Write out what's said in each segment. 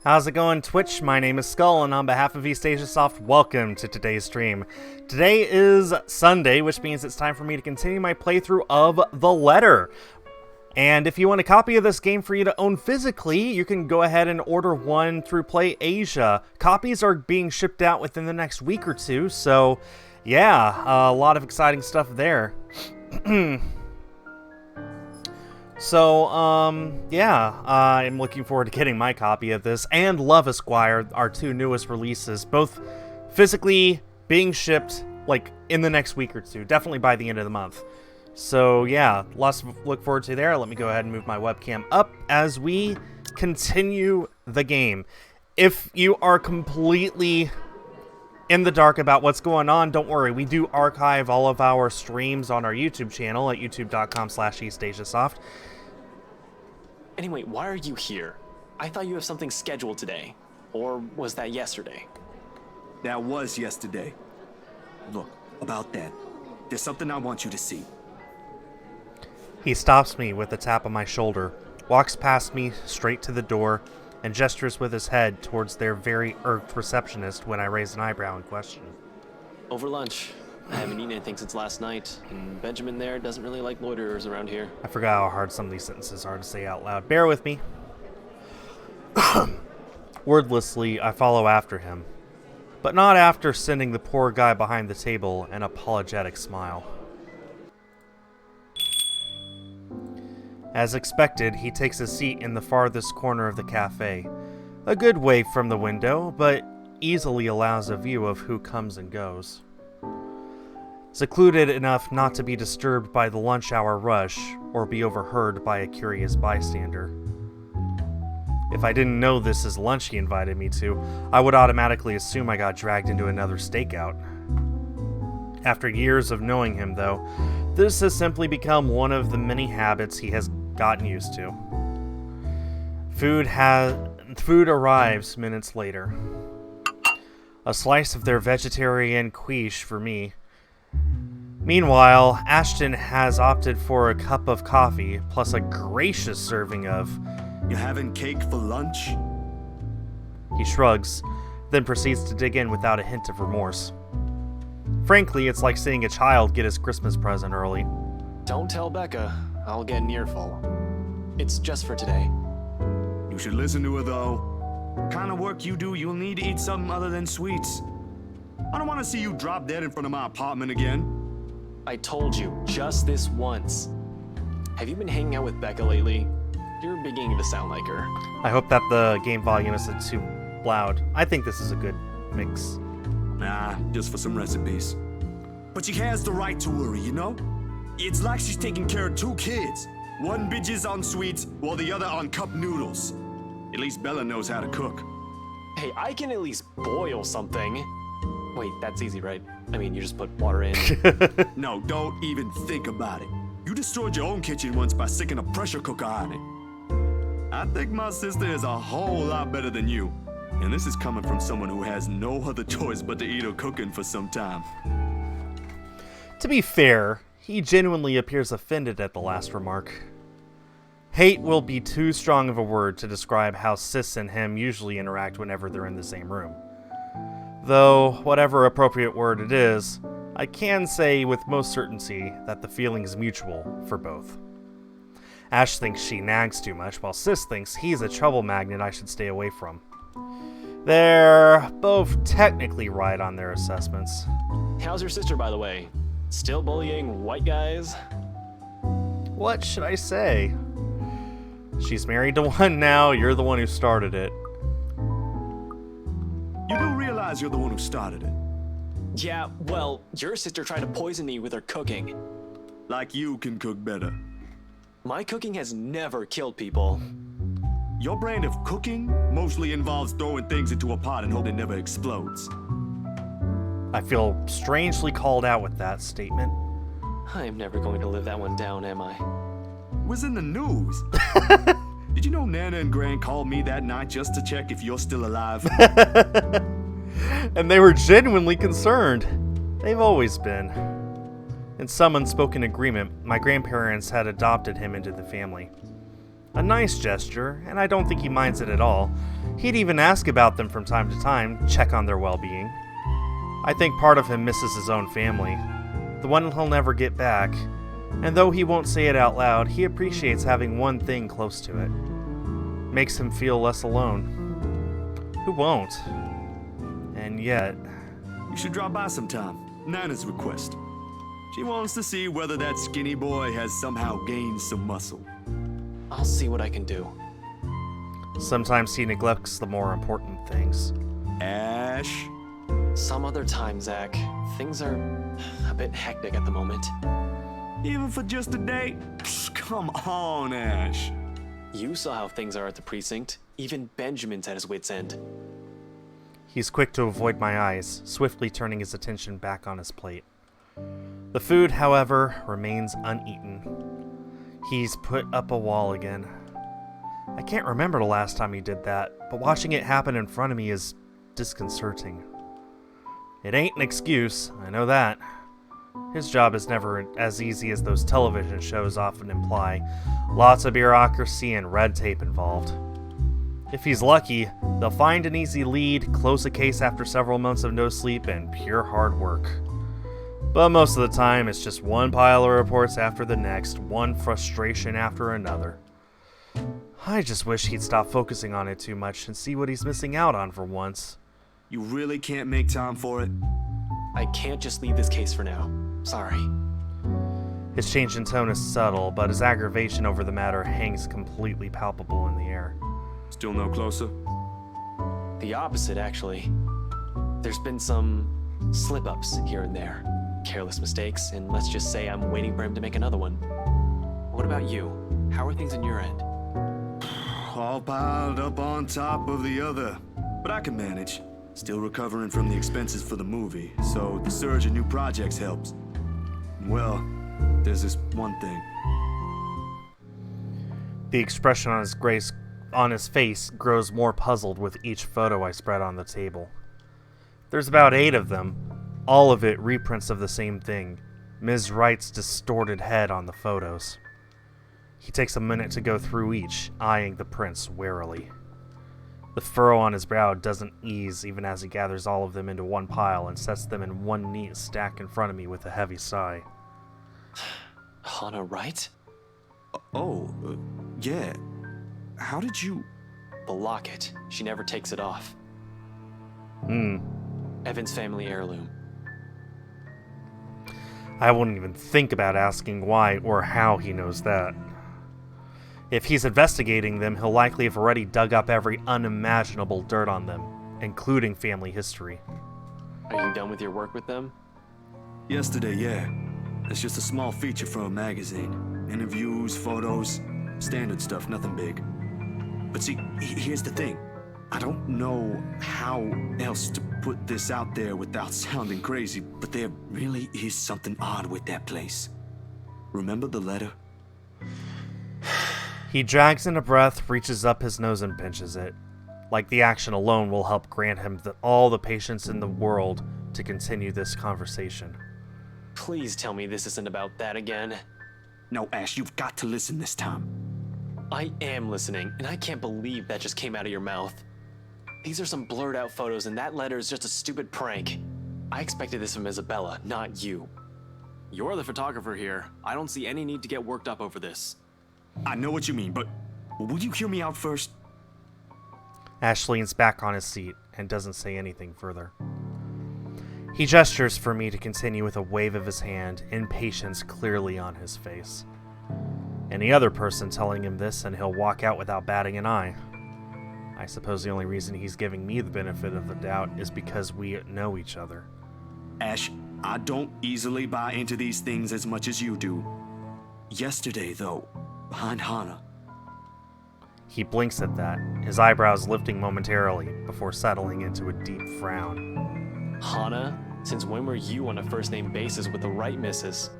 How's it going, Twitch? My name is Skull, and on behalf of East Asia Soft, welcome to today's stream. Today is Sunday, which means it's time for me to continue my playthrough of The Letter. And if you want a copy of this game for you to own physically, you can go ahead and order one through Play Asia. Copies are being shipped out within the next week or two, so yeah, a lot of exciting stuff there. So, yeah, I'm looking forward to getting my copy of this, and Love Esquire, our two newest releases, both physically being shipped, like, in the next week or two, definitely by the end of the month. So, yeah, lots to look forward to there. Let me go ahead and move my webcam up as we continue the game. If you are completely in the dark about what's going on, don't worry. We do archive all of our streams on our YouTube channel at youtube.com/EastAsiaSoft. Anyway, why are you here? I thought you have something scheduled today. Or was that yesterday? That was yesterday. Look, about that, there's something I want you to see. He stops me with a tap on my shoulder, walks past me straight to the door, and gestures with his head towards their very irked receptionist when I raise an eyebrow in question. Over lunch. I haven't eaten anything since last night, and Benjamin there doesn't really like loiterers around here. I forgot how hard some of these sentences are to say out loud. Bear with me. Wordlessly, I follow after him, but not after sending the poor guy behind the table an apologetic smile. As expected, he takes a seat in the farthest corner of the cafe, a good way from the window, but easily allows a view of who comes and goes. Secluded enough not to be disturbed by the lunch hour rush or be overheard by a curious bystander. If I didn't know this is lunch he invited me to, I would automatically assume I got dragged into another stakeout. After years of knowing him, though, this has simply become one of the many habits he has gotten used to. Food arrives minutes later. A slice of their vegetarian quiche for me. Meanwhile, Ashton has opted for a cup of coffee, plus a gracious serving of... You having cake for lunch? He shrugs, then proceeds to dig in without a hint of remorse. Frankly, it's like seeing a child get his Christmas present early. Don't tell Becca. I'll get an earful. It's just for today. You should listen to her, though. Kind of work you do, you'll need to eat something other than sweets. I don't want to see you drop dead in front of my apartment again. I told you, just this once. Have you been hanging out with Becca lately? You're beginning to sound like her. I hope that the game volume isn't too loud. I think this is a good mix. Nah, just for some recipes. But she has the right to worry, you know? It's like she's taking care of two kids. One bitches on sweets, while the other on cup noodles. At least Bella knows how to cook. Hey, I can at least boil something. Wait, that's easy, right? I mean, you just put water in. No, don't even think about it. You destroyed your own kitchen once by sticking a pressure cooker on it. I think my sister is a whole lot better than you. And this is coming from someone who has no other choice but to eat her cooking for some time. To be fair, he genuinely appears offended at the last remark. Hate will be too strong of a word to describe how Sis and him usually interact whenever they're in the same room. Though, whatever appropriate word it is, I can say with most certainty that the feeling is mutual for both. Ash thinks she nags too much, while Sis thinks he's a trouble magnet I should stay away from. They're both technically right on their assessments. How's your sister, by the way? Still bullying white guys? What should I say? She's married to one now, you're the one who started it. You do realize you're the one who started it. Yeah, well, your sister tried to poison me with her cooking. Like you can cook better. My cooking has never killed people. Your brand of cooking mostly involves throwing things into a pot and hoping it never explodes. I feel strangely called out with that statement. I'm never going to live that one down, am I? It was in the news. Did you know Nana and Gran called me that night just to check if you're still alive? And they were genuinely concerned. They've always been. In some unspoken agreement, my grandparents had adopted him into the family. A nice gesture, and I don't think he minds it at all. He'd even ask about them from time to time, check on their well-being. I think part of him misses his own family, the one he'll never get back, and though he won't say it out loud, he appreciates having one thing close to it. Makes him feel less alone. Who won't? And yet... You should drop by sometime. Nana's request. She wants to see whether that skinny boy has somehow gained some muscle. I'll see what I can do. Sometimes he neglects the more important things. Ash? Some other time, Zach. Things are a bit hectic at the moment. Even for just a day? Psh, come on, Ash. You saw how things are at the precinct. Even Benjamin's at his wit's end. He's quick to avoid my eyes, swiftly turning his attention back on his plate. The food, however, remains uneaten. He's put up a wall again. I can't remember the last time he did that, but watching it happen in front of me is disconcerting. It ain't an excuse, I know that. His job is never as easy as those television shows often imply. Lots of bureaucracy and red tape involved. If he's lucky, they'll find an easy lead, close a case after several months of no sleep and pure hard work. But most of the time, it's just one pile of reports after the next, one frustration after another. I just wish he'd stop focusing on it too much and see what he's missing out on for once. You really can't make time for it? I can't just leave this case for now. Sorry. His change in tone is subtle, but his aggravation over the matter hangs completely palpable in the air. Still no closer? The opposite, actually. There's been some slip-ups here and there. Careless mistakes, and let's just say I'm waiting for him to make another one. What about you? How are things on your end? All piled up on top of the other. But I can manage. Still recovering from the expenses for the movie, so the surge in new projects helps. Well, there's this one thing. The expression on his face grows more puzzled with each photo I spread on the table. There's about 8 of them, all of it reprints of the same thing, Ms. Wright's distorted head on the photos. He takes a minute to go through each, eyeing the prints warily. The furrow on his brow doesn't ease even as he gathers all of them into one pile and sets them in one neat stack in front of me with a heavy sigh. Hannah Wright? Yeah. How did you... The locket. She never takes it off. Evan's family heirloom. I wouldn't even think about asking why or how he knows that. If he's investigating them, he'll likely have already dug up every unimaginable dirt on them, including family history. Are you done with your work with them? Yesterday, yeah. It's just a small feature for a magazine. Interviews, photos, standard stuff, nothing big. But see, here's the thing. I don't know how else to put this out there without sounding crazy, but there really is something odd with that place. Remember the letter? He drags in a breath, reaches up his nose and pinches it. Like the action alone will help grant him all the patience in the world to continue this conversation. Please tell me this isn't about that again. No, Ash, you've got to listen this time. I am listening, and I can't believe that just came out of your mouth. These are some blurred out photos, and that letter is just a stupid prank. I expected this from Isabella, not you. You're the photographer here. I don't see any need to get worked up over this. I know what you mean, but will you hear me out first? Ash leans back on his seat and doesn't say anything further. He gestures for me to continue with a wave of his hand, impatience clearly on his face. Any other person telling him this and he'll walk out without batting an eye. I suppose the only reason he's giving me the benefit of the doubt is because we know each other. Ash, I don't easily buy into these things as much as you do. Yesterday, though, behind Hannah. He blinks at that, his eyebrows lifting momentarily before settling into a deep frown. Hannah? Since when were you on a first-name basis with the Wright missus?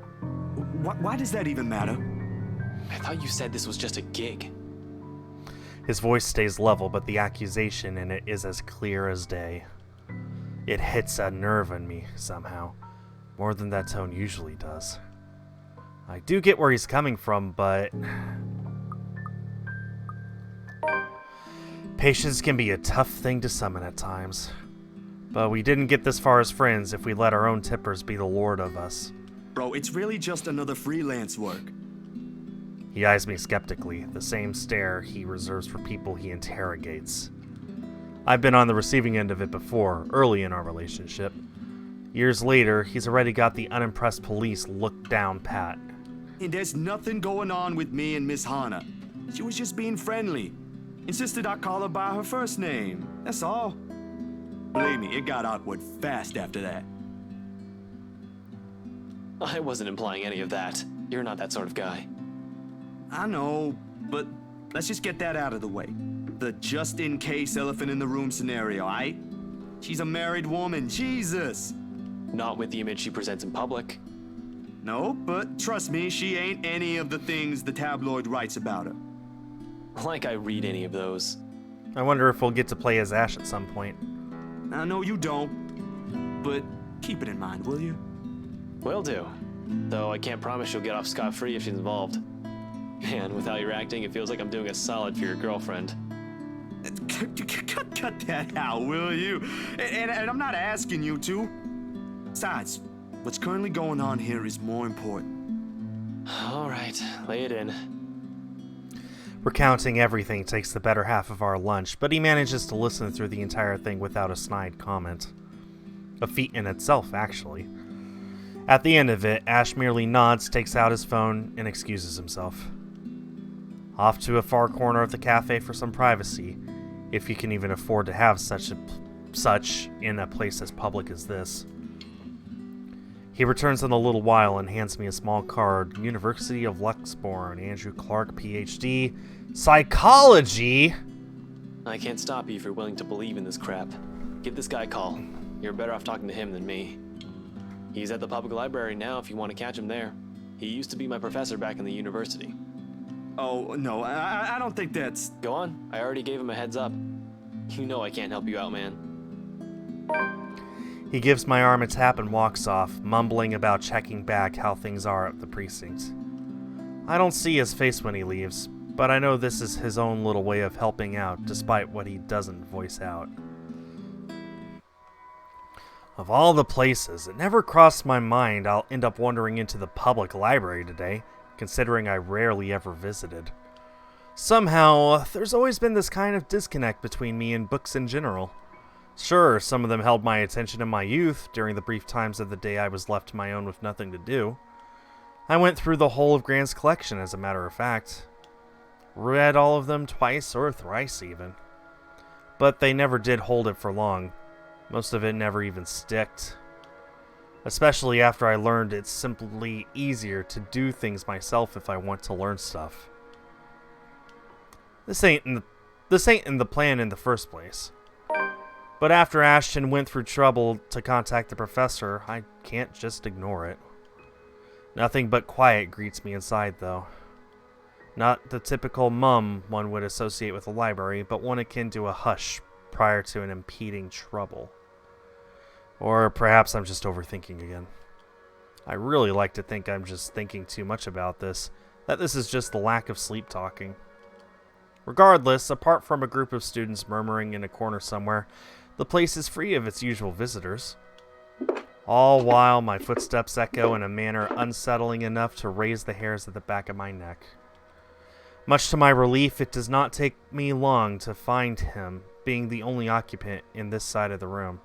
Why does that even matter? I thought you said this was just a gig. His voice stays level, but the accusation in it is as clear as day. It hits a nerve in me, somehow, more than that tone usually does. I do get where he's coming from, but... Patience can be a tough thing to summon at times. But we didn't get this far as friends if we let our own tippers be the lord of us. Bro, it's really just another freelance work. He eyes me skeptically, the same stare he reserves for people he interrogates. I've been on the receiving end of it before, early in our relationship. Years later, he's already got the unimpressed police look down pat. And there's nothing going on with me and Miss Hana. She was just being friendly. Insisted I call her by her first name. That's all. Believe me, it got awkward fast after that. I wasn't implying any of that. You're not that sort of guy. I know, but let's just get that out of the way. The just-in-case elephant in the room scenario, aight? She's a married woman, Jesus! Not with the image she presents in public. No, but trust me, she ain't any of the things the tabloid writes about her. Like I read any of those. I wonder if we'll get to play as Ash at some point. I know you don't, but keep it in mind, will you? Will do. Though I can't promise you'll get off scot-free if she's involved. Man, with how you're acting, it feels like I'm doing a solid for your girlfriend. Cut that out, will you? And I'm not asking you to. Besides, what's currently going on here is more important. All right, lay it in. Recounting everything takes the better half of our lunch, but he manages to listen through the entire thing without a snide comment. A feat in itself, actually. At the end of it, Ash merely nods, takes out his phone, and excuses himself. Off to a far corner of the cafe for some privacy, if you can even afford to have such in a place as public as this. He returns in a little while and hands me a small card. University of Luxbourne, Andrew Clark, PhD, Psychology! I can't stop you if you're willing to believe in this crap. Give this guy a call. You're better off talking to him than me. He's at the public library now if you want to catch him there. He used to be my professor back in the university. Oh, no, I don't think that's... Go on. I already gave him a heads up. You know I can't help you out, man. He gives my arm a tap and walks off, mumbling about checking back how things are at the precinct. I don't see his face when he leaves, but I know this is his own little way of helping out, despite what he doesn't voice out. Of all the places, it never crossed my mind I'll end up wandering into the public library today, considering I rarely ever visited. Somehow, there's always been this kind of disconnect between me and books in general. Sure, some of them held my attention in my youth, during the brief times of the day I was left to my own with nothing to do. I went through the whole of Grant's collection, as a matter of fact. Read all of them twice or thrice, even. But they never did hold it for long. Most of it never even sticked. Especially after I learned it's simply easier to do things myself if I want to learn stuff. This ain't in the plan in the first place. But after Ashton went through trouble to contact the professor, I can't just ignore it. Nothing but quiet greets me inside, though. Not the typical mum one would associate with a library, but one akin to a hush prior to an impeding trouble. Or perhaps I'm just overthinking again. I really like to think I'm just thinking too much about this, that this is just the lack of sleep talking. Regardless, apart from a group of students murmuring in a corner somewhere, the place is free of its usual visitors. All while my footsteps echo in a manner unsettling enough to raise the hairs at the back of my neck. Much to my relief, it does not take me long to find him, being the only occupant in this side of the room.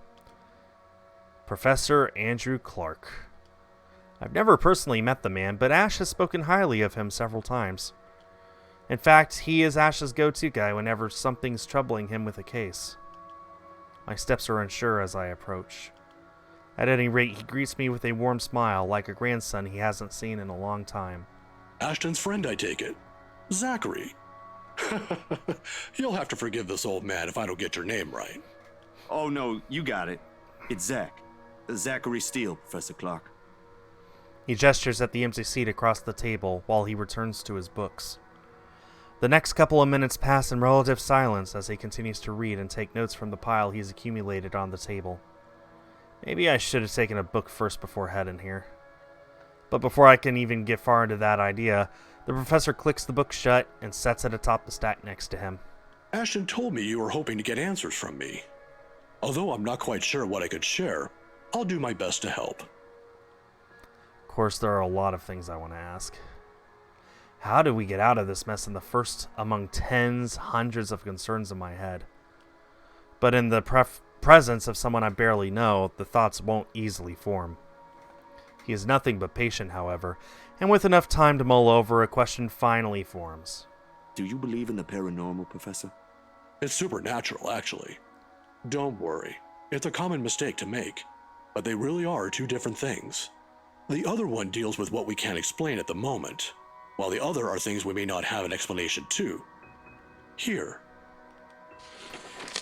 Professor Andrew Clark. I've never personally met the man, but Ash has spoken highly of him several times. In fact, he is Ash's go-to guy whenever something's troubling him with a case. My steps are unsure as I approach. At any rate, he greets me with a warm smile, like a grandson he hasn't seen in a long time. Ashton's friend, I take it. Zachary. You'll have to forgive this old man if I don't get your name right. Oh, no, you got it. It's Zach. Zachary Steele, Professor Clark. He gestures at the empty seat across the table while he returns to his books. The next couple of minutes pass in relative silence as he continues to read and take notes from the pile he's accumulated on the table. Maybe I should have taken a book first before heading here. But before I can even get far into that idea, the professor clicks the book shut and sets it atop the stack next to him. Ashton told me you were hoping to get answers from me. Although I'm not quite sure what I could share, I'll do my best to help. Of course, there are a lot of things I want to ask. How do we get out of this mess in the first among tens, hundreds of concerns in my head? But in the presence of someone I barely know, the thoughts won't easily form. He is nothing but patient, however, and with enough time to mull over, a question finally forms. Do you believe in the paranormal, Professor? It's supernatural, actually. Don't worry, it's a common mistake to make, but they really are two different things. The other one deals with what we can't explain at the moment, while the other are things we may not have an explanation to. Here.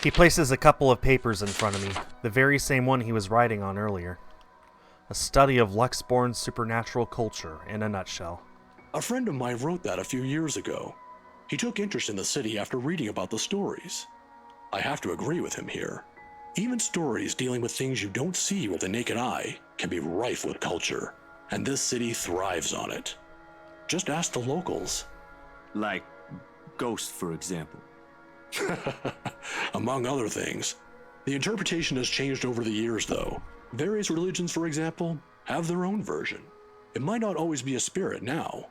He places a couple of papers in front of me, the very same one he was writing on earlier. A study of Luxborn supernatural culture, in a nutshell. A friend of mine wrote that a few years ago. He took interest in the city after reading about the stories. I have to agree with him here. Even stories dealing with things you don't see with the naked eye can be rife with culture, and this city thrives on it. Just ask the locals. Like ghosts, for example. Among other things. The interpretation has changed over the years, though. Various religions, for example, have their own version. It might not always be a spirit now.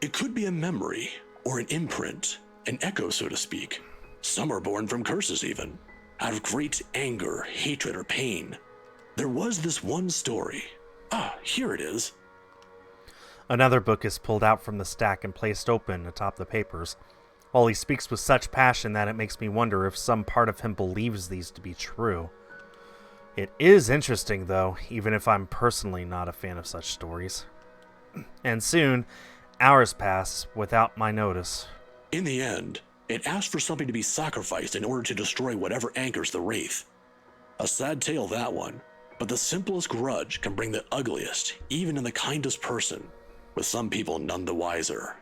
It could be a memory, or an imprint, an echo, so to speak. Some are born from curses, even, out of great anger, hatred, or pain. There was this one story. Here it is. Another book is pulled out from the stack and placed open atop the papers, while he speaks with such passion that it makes me wonder if some part of him believes these to be true. It is interesting, though, even if I'm personally not a fan of such stories. And soon, hours pass without my notice. In the end, it asked for something to be sacrificed in order to destroy whatever anchors the Wraith. A sad tale, that one, but the simplest grudge can bring the ugliest, even in the kindest person, with some people none the wiser.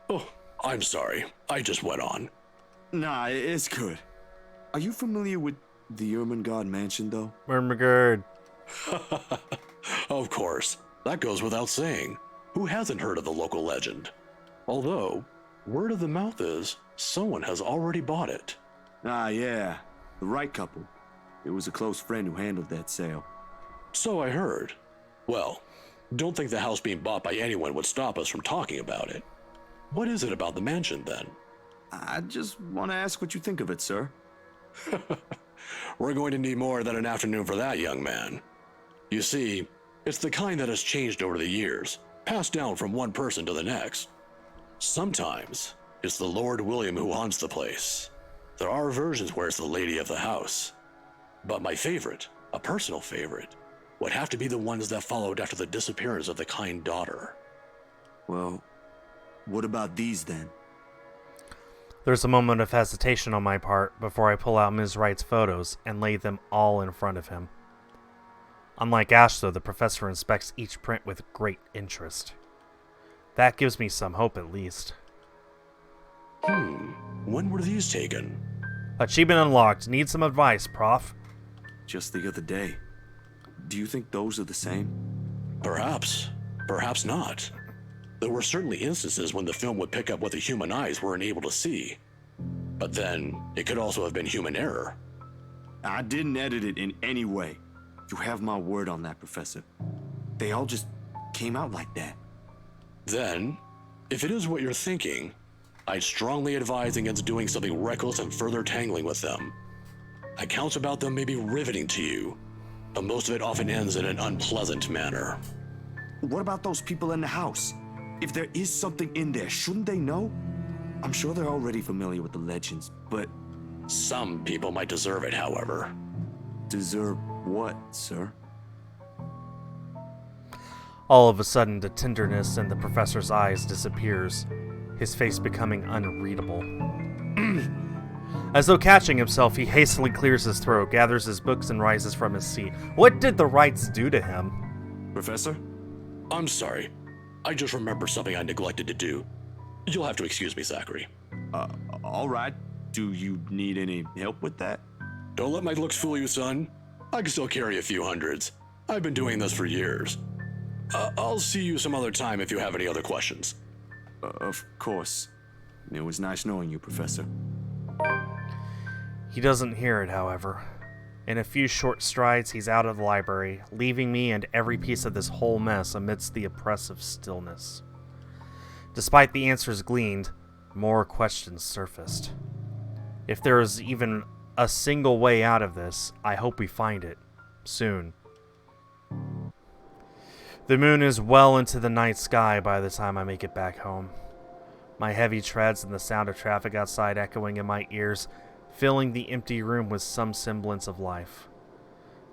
Oh, I'm sorry, I just went on. Nah, it's good. Are you familiar with the Ermengarde mansion, though? Ermengarde. Of course, that goes without saying. Who hasn't heard of the local legend? Although, word of the mouth is, someone has already bought it. Ah, yeah. The Wright couple. It was a close friend who handled that sale. So I heard. Well, don't think the house being bought by anyone would stop us from talking about it. What is it about the mansion, then? I just want to ask what you think of it, sir. We're going to need more than an afternoon for that, young man. You see, it's the kind that has changed over the years, passed down from one person to the next. Sometimes, it's the Lord William who haunts the place. There are versions where it's the lady of the house. But my favorite, a personal favorite, would have to be the ones that followed after the disappearance of the kind daughter. Well, what about these then? There's a moment of hesitation on my part before I pull out Ms. Wright's photos and lay them all in front of him. Unlike Ash, though, the professor inspects each print with great interest. That gives me some hope, at least. When were these taken? Achievement unlocked. Need some advice, Prof. Just the other day. Do you think those are the same? Perhaps. Perhaps not. There were certainly instances when the film would pick up what the human eyes weren't able to see. But then, it could also have been human error. I didn't edit it in any way. You have my word on that, Professor. They all just came out like that. Then, if it is what you're thinking, I'd strongly advise against doing something reckless and further tangling with them. Accounts about them may be riveting to you, but most of it often ends in an unpleasant manner. What about those people in the house? If there is something in there, shouldn't they know? I'm sure they're already familiar with the legends, but... Some people might deserve it, however. Deserve what, sir? All of a sudden, the tenderness in the professor's eyes disappears, his face becoming unreadable. As though catching himself, he hastily clears his throat, gathers his books, and rises from his seat. What did the Wrights do to him? Professor? I'm sorry. I just remembered something I neglected to do. You'll have to excuse me, Zachary. All right. Do you need any help with that? Don't let my looks fool you, son. I can still carry a few hundreds. I've been doing this for years. I'll see you some other time if you have any other questions. Of course. It was nice knowing you, Professor. He doesn't hear it, however. In a few short strides, he's out of the library, leaving me and every piece of this whole mess amidst the oppressive stillness. Despite the answers gleaned, more questions surfaced. If there is even a single way out of this, I hope we find it. Soon. The moon is well into the night sky by the time I make it back home. My heavy treads and the sound of traffic outside echoing in my ears, filling the empty room with some semblance of life.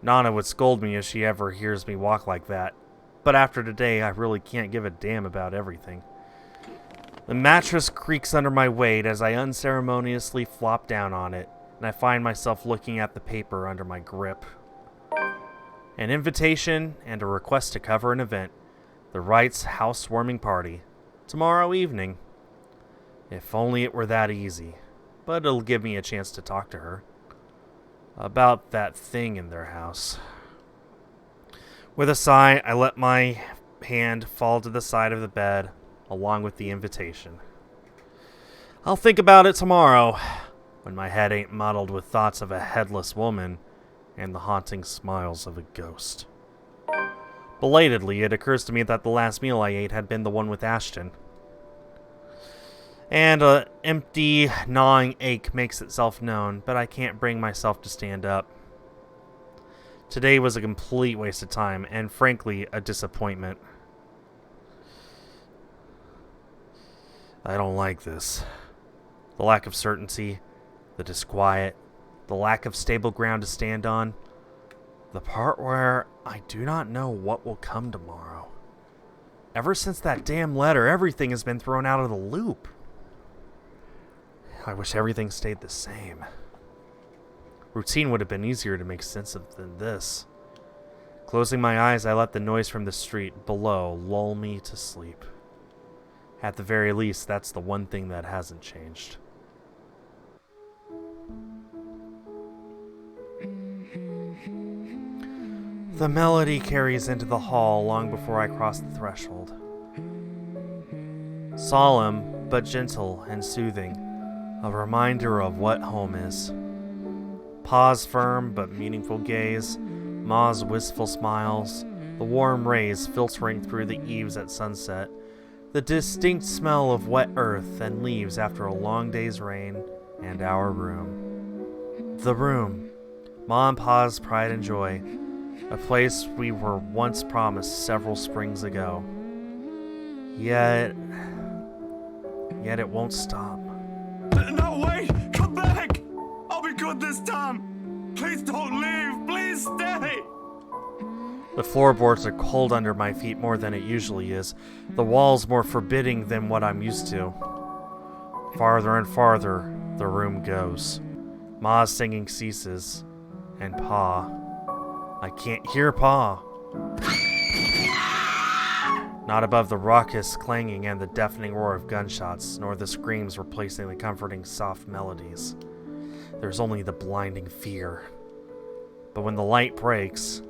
Nana would scold me if she ever hears me walk like that, but after today I really can't give a damn about everything. The mattress creaks under my weight as I unceremoniously flop down on it, and I find myself looking at the paper under my grip. An invitation and a request to cover an event, the Wrights' housewarming party, tomorrow evening. If only it were that easy, but it'll give me a chance to talk to her about that thing in their house. With a sigh, I let my hand fall to the side of the bed, along with the invitation. I'll think about it tomorrow, when my head ain't muddled with thoughts of a headless woman and the haunting smiles of a ghost. Belatedly, it occurs to me that the last meal I ate had been the one with Ashton. And an empty, gnawing ache makes itself known, but I can't bring myself to stand up. Today was a complete waste of time, and frankly, a disappointment. I don't like this. The lack of certainty, the disquiet, the lack of stable ground to stand on, the part where I do not know what will come tomorrow. Ever since that damn letter, everything has been thrown out of the loop. I wish everything stayed the same. Routine would have been easier to make sense of than this. Closing my eyes, I let the noise from the street below lull me to sleep. At the very least, that's the one thing that hasn't changed. The melody carries into the hall long before I cross the threshold. Solemn, but gentle and soothing, a reminder of what home is. Pa's firm but meaningful gaze, Ma's wistful smiles, the warm rays filtering through the eaves at sunset, the distinct smell of wet earth and leaves after a long day's rain, and our room. The room, Ma and Pa's pride and joy, a place we were once promised several springs ago. Yet it won't stop. No, wait! Come back! I'll be good this time! Please don't leave! Please stay! The floorboards are cold under my feet more than it usually is, the walls more forbidding than what I'm used to. Farther and farther the room goes. Ma's singing ceases, and Pa. I can't hear Pa. Not above the raucous clanging and the deafening roar of gunshots, nor the screams replacing the comforting soft melodies. There's only the blinding fear. But when the light breaks,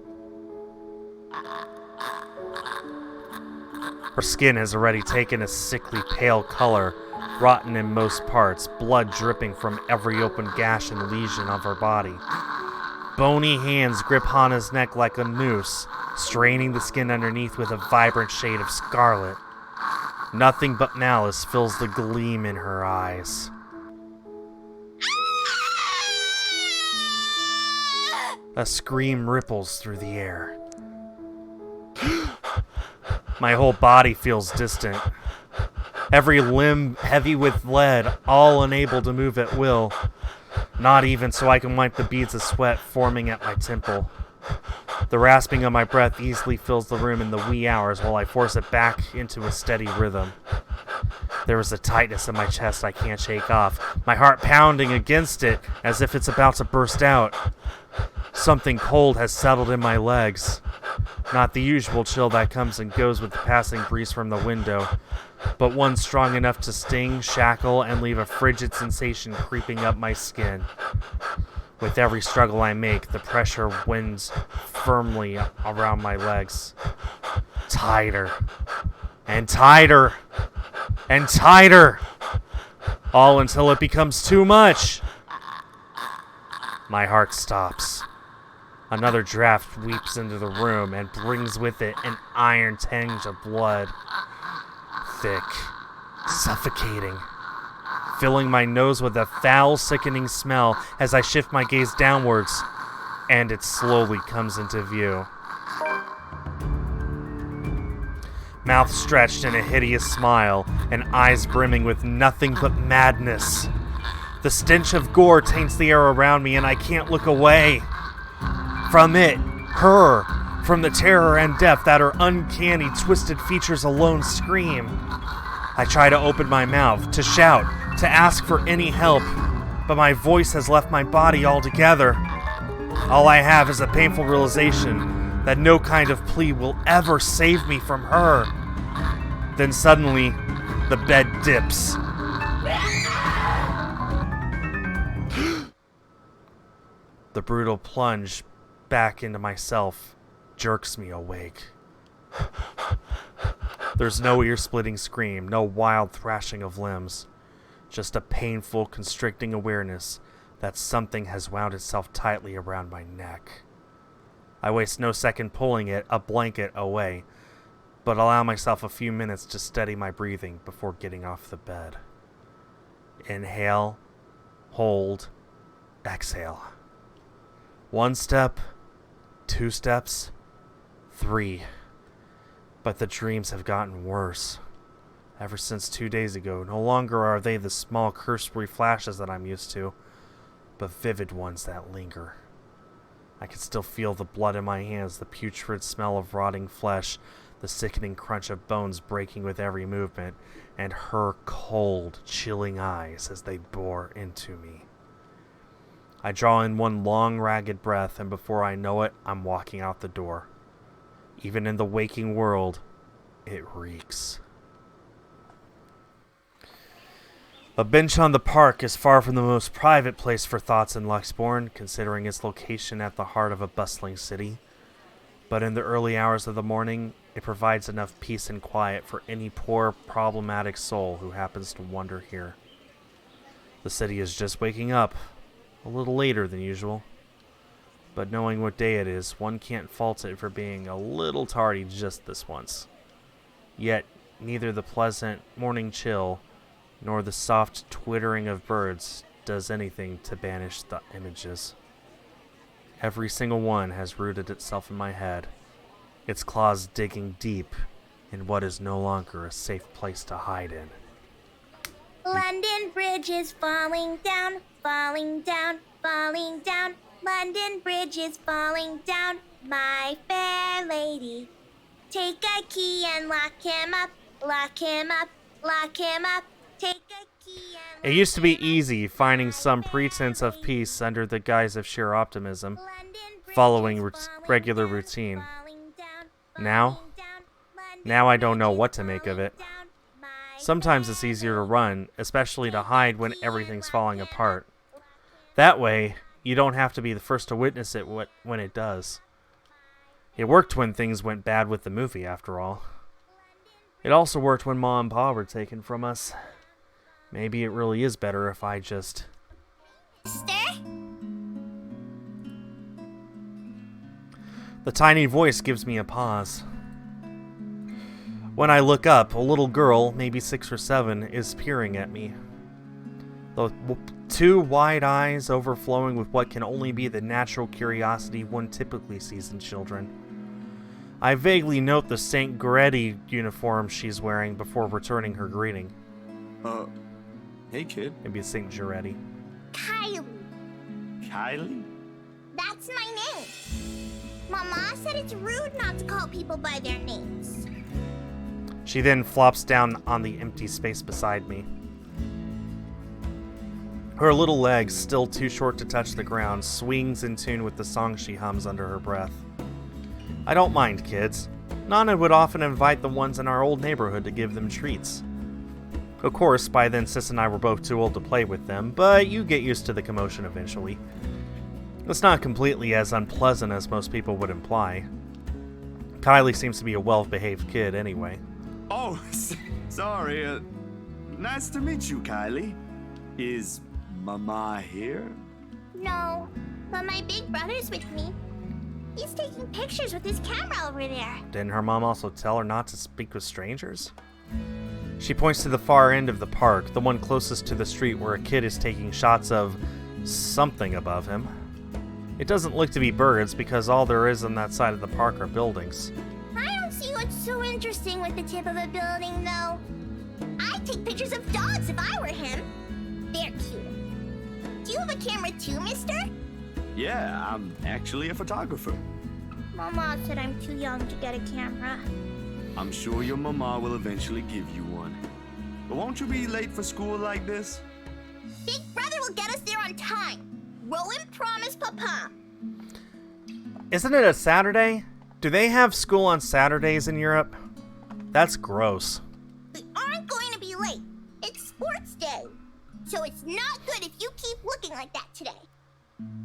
her skin has already taken a sickly pale color, rotten in most parts, blood dripping from every open gash and lesion of her body. Bony hands grip Hana's neck like a noose, straining the skin underneath with a vibrant shade of scarlet. Nothing but malice fills the gleam in her eyes. A scream ripples through the air. My whole body feels distant. Every limb heavy with lead, all unable to move at will. Not even so I can wipe the beads of sweat forming at my temple. The rasping of my breath easily fills the room in the wee hours while I force it back into a steady rhythm. There is a tightness in my chest I can't shake off, my heart pounding against it as if it's about to burst out. Something cold has settled in my legs. Not the usual chill that comes and goes with the passing breeze from the window, but one strong enough to sting, shackle, and leave a frigid sensation creeping up my skin. With every struggle I make, the pressure wins firmly around my legs. Tighter, and tighter, and tighter, all until it becomes too much. My heart stops. Another draft sweeps into the room and brings with it an iron tinge of blood. Thick, suffocating, filling my nose with a foul, sickening smell as I shift my gaze downwards, and it slowly comes into view. Mouth stretched in a hideous smile, and eyes brimming with nothing but madness. The stench of gore taints the air around me, and I can't look away. From it, her, from the terror and death that her uncanny, twisted features alone scream. I try to open my mouth, to shout, to ask for any help, but my voice has left my body altogether. All I have is a painful realization that no kind of plea will ever save me from her. Then suddenly, the bed dips. The brutal plunge back into myself jerks me awake. There's no ear-splitting scream, no wild thrashing of limbs. Just a painful, constricting awareness that something has wound itself tightly around my neck. I waste no second pulling a blanket away, but allow myself a few minutes to steady my breathing before getting off the bed. Inhale, hold, exhale. 1 step, 2 steps, 3. But the dreams have gotten worse. Ever since 2 days ago, no longer are they the small cursory flashes that I'm used to, but vivid ones that linger. I can still feel the blood in my hands, the putrid smell of rotting flesh, the sickening crunch of bones breaking with every movement, and her cold, chilling eyes as they bore into me. I draw in one long, ragged breath, and before I know it, I'm walking out the door. Even in the waking world, it reeks. A bench on the park is far from the most private place for thoughts in Luxborn, considering its location at the heart of a bustling city. But in the early hours of the morning, it provides enough peace and quiet for any poor, problematic soul who happens to wander here. The city is just waking up, a little later than usual. But knowing what day it is, one can't fault it for being a little tardy just this once. Yet, neither the pleasant morning chill nor the soft twittering of birds does anything to banish the images. Every single one has rooted itself in my head, its claws digging deep in what is no longer a safe place to hide in. London Bridge is falling down, falling down, falling down. London Bridge is falling down, my fair lady. Take a key and lock him up, lock him up, lock him up. Take a key and It used to be easy finding some pretense of peace under the guise of sheer optimism, following regular routine. Now I don't know what to make of it. Sometimes it's easier to run, especially to hide when everything's falling apart. That way, you don't have to be the first to witness it when it does. It worked when things went bad with the movie, after all. It also worked when Ma and Pa were taken from us. Maybe it really is better if I just... The tiny voice gives me a pause. When I look up, a little girl, maybe 6 or 7, is peering at me. The 2 wide eyes overflowing with what can only be the natural curiosity one typically sees in children. I vaguely note the St. Goretti uniform she's wearing before returning her greeting. Hey kid. Maybe it's St. Goretti. Kylie. Kylie? That's my name. Mama said it's rude not to call people by their names. She then flops down on the empty space beside me. Her little legs, still too short to touch the ground, swings in tune with the song she hums under her breath. I don't mind kids. Nana would often invite the ones in our old neighborhood to give them treats. Of course, by then Sis and I were both too old to play with them, but you get used to the commotion eventually. It's not completely as unpleasant as most people would imply. Kylie seems to be a well-behaved kid anyway. Oh, sorry. Nice to meet you, Kylie. Is Mama here? No, But my big brother's with me. He's taking pictures with his camera over there. Didn't her mom also tell her not to speak with strangers? She points to the far end of the park, the one closest to the street where a kid is taking shots of something above him. It doesn't look to be birds because all there is on that side of the park are buildings. I don't see what's so interesting with the tip of a building, though. I'd take pictures of dogs if I were him. They're cute. Do you have a camera too, mister? Yeah, I'm actually a photographer. Mama said I'm too young to get a camera. I'm sure your mama will eventually give you one. But won't you be late for school like this? Big brother will get us there on time. Rowan promised Papa. Isn't it a Saturday? Do they have school on Saturdays in Europe? That's gross. We aren't going to be late. It's sports day. So it's not good if you keep looking like that today.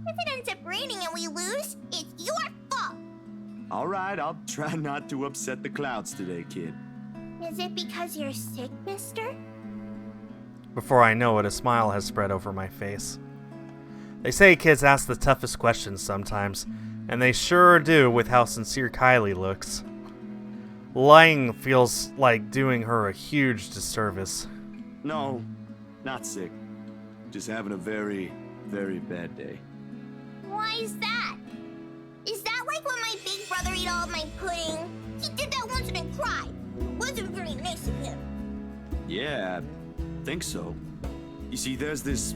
If it ends up raining and we lose, it's your fault. All right, I'll try not to upset the clouds today, kid. Is it because you're sick, mister? Before I know it, a smile has spread over my face. They say kids ask the toughest questions sometimes, and they sure do with how sincere Kylie looks. Lying feels like doing her a huge disservice. No, not sick. Just having a very, very bad day. Why is that? Is that like when my big brother ate all of my pudding? He did that once and then cried. It wasn't very nice of him. Yeah, I think so. You see, there's this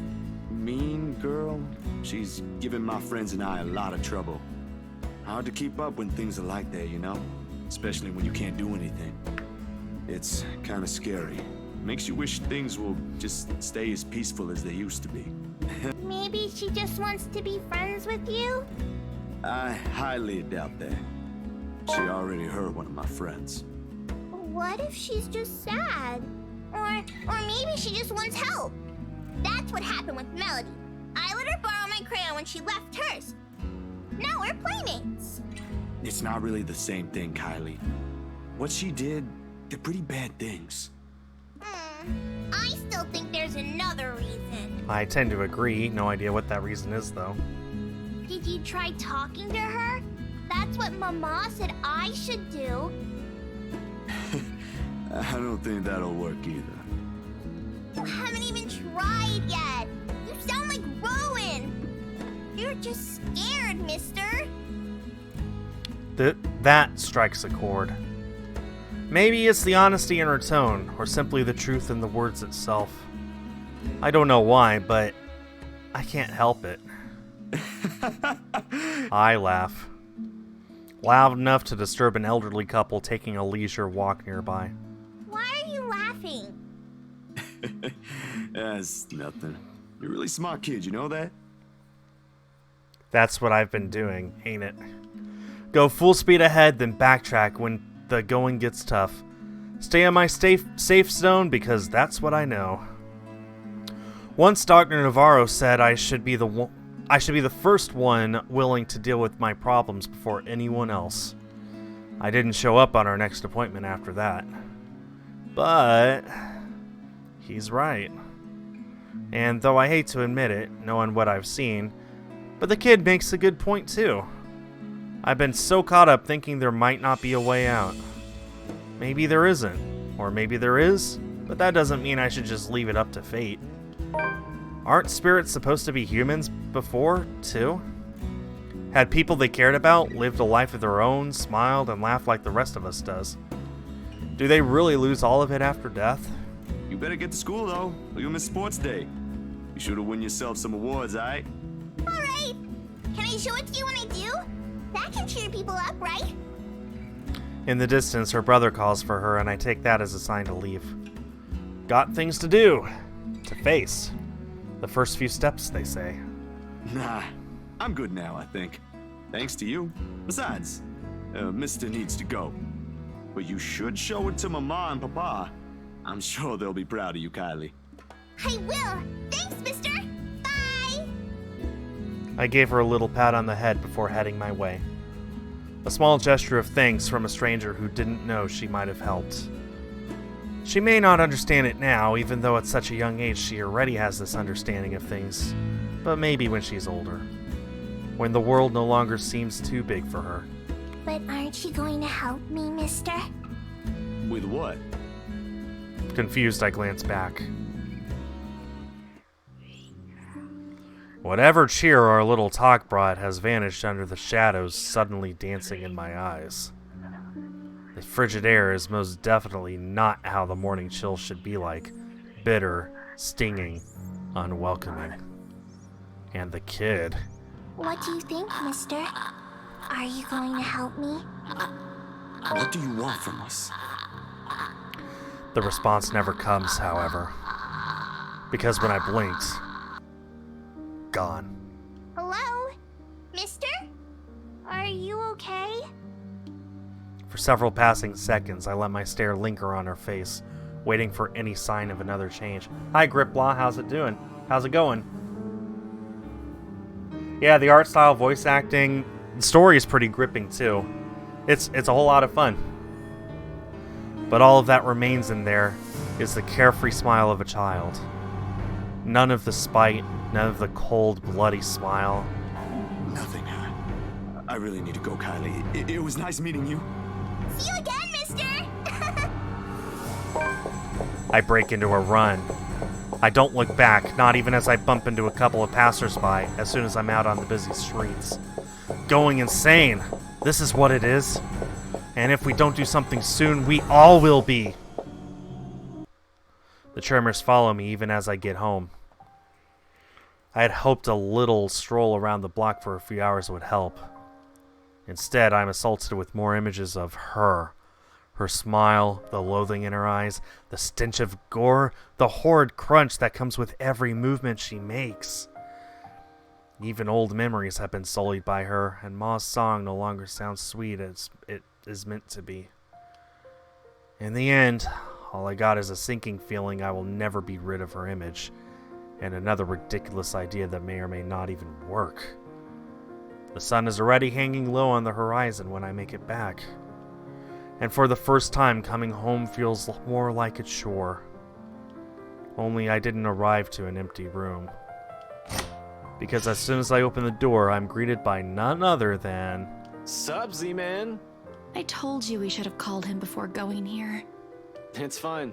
mean girl. She's given my friends and I a lot of trouble. Hard to keep up when things are like that, you know? Especially when you can't do anything. It's kind of scary. Makes you wish things will just stay as peaceful as they used to be. Maybe she just wants to be friends with you? I highly doubt that. She already hurt one of my friends. What if she's just sad? Or maybe she just wants help. That's what happened with Melody. I let her borrow my crayon when she left hers. Now we're playmates. It's not really the same thing, Kylie. What she did, they're pretty bad things. I still think there's another reason. I tend to agree. No idea what that reason is, though. Did you try talking to her? That's what Mama said I should do. I don't think that'll work either. You haven't even tried yet. You sound like Rowan. You're just scared, mister. That strikes a chord. Maybe it's the honesty in her tone, or simply the truth in the words itself. I don't know why, but I can't help it. I laugh. Loud enough to disturb an elderly couple taking a leisure walk nearby. Why are you laughing? That's nothing. You're a really smart kid, you know that? That's what I've been doing, ain't it? Go full speed ahead, then backtrack when the going gets tough. Stay in my safe zone because that's what I know. Once Dr. Navarro said I should be the first one willing to deal with my problems before anyone else. I didn't show up on our next appointment after that. But he's right. And though I hate to admit it, knowing what I've seen, but the kid makes a good point too. I've been so caught up thinking there might not be a way out. Maybe there isn't, or maybe there is, but that doesn't mean I should just leave it up to fate. Aren't spirits supposed to be humans before, too? Had people they cared about lived a life of their own, smiled, and laughed like the rest of us does? Do they really lose all of it after death? You better get to school, though, or you'll miss sports day. You should have won yourself some awards, alright? Alright. Can I show it to you when I do? That can cheer people up, right? In the distance, her brother calls for her, and I take that as a sign to leave. Got things to do. To face. The first few steps, they say. Nah, I'm good now, I think. Thanks to you. Besides, Mister needs to go. But you should show it to Mama and Papa. I'm sure they'll be proud of you, Kylie. I will. Thanks, mister. Bye. I gave her a little pat on the head before heading my way. A small gesture of thanks from a stranger who didn't know she might have helped. She may not understand it now, even though at such a young age she already has this understanding of things, but maybe when she's older. when the world no longer seems too big for her. But aren't you going to help me, mister? With what? Confused, I glance back. Whatever cheer our little talk brought has vanished under the shadows suddenly dancing in my eyes. The frigid air is most definitely not how the morning chill should be like. Bitter, stinging, unwelcoming. And the kid. What do you think, mister? Are you going to help me? What do you want from us? The response never comes, however. Because when I blinked, gone. Hello? Mister? Are you okay? For several passing seconds, I let my stare linger on her face, waiting for any sign of another change. Hi, Gripblaw. How's it doing? How's it going? Yeah, the art style, voice acting, the story is pretty gripping too. It's a whole lot of fun. But all of that remains in there is the carefree smile of a child. None of the spite, none of the cold, bloody smile. Nothing. I really need to go, Kylie. It was nice meeting you. See you again, mister! I break into a run. I don't look back, not even as I bump into a couple of passersby as soon as I'm out on the busy streets. Going insane. This is what it is. And if we don't do something soon, we all will be. The tremors follow me even as I get home. I had hoped a little stroll around the block for a few hours would help. Instead, I'm assaulted with more images of her. Her smile, the loathing in her eyes, the stench of gore, the horrid crunch that comes with every movement she makes. Even old memories have been sullied by her, and Ma's song no longer sounds sweet as it is meant to be. In the end, all I got is a sinking feeling I will never be rid of her image, and another ridiculous idea that may or may not even work. The sun is already hanging low on the horizon when I make it back. And for the first time, coming home feels more like a chore. Only I didn't arrive to an empty room. Because as soon as I open the door, I'm greeted by none other than... Sup, Z-Man? I told you we should have called him before going here. It's fine.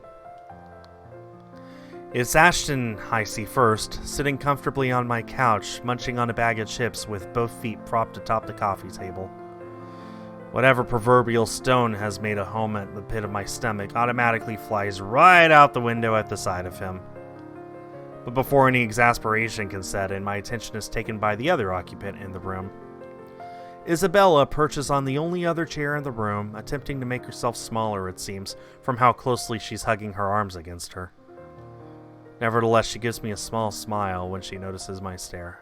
It's Ashton I see first, sitting comfortably on my couch, munching on a bag of chips with both feet propped atop the coffee table. Whatever proverbial stone has made a home at the pit of my stomach automatically flies right out the window at the sight of him. But before any exasperation can set in, my attention is taken by the other occupant in the room. Isabella perches on the only other chair in the room, attempting to make herself smaller, it seems, from how closely she's hugging her arms against her. Nevertheless, she gives me a small smile when she notices my stare.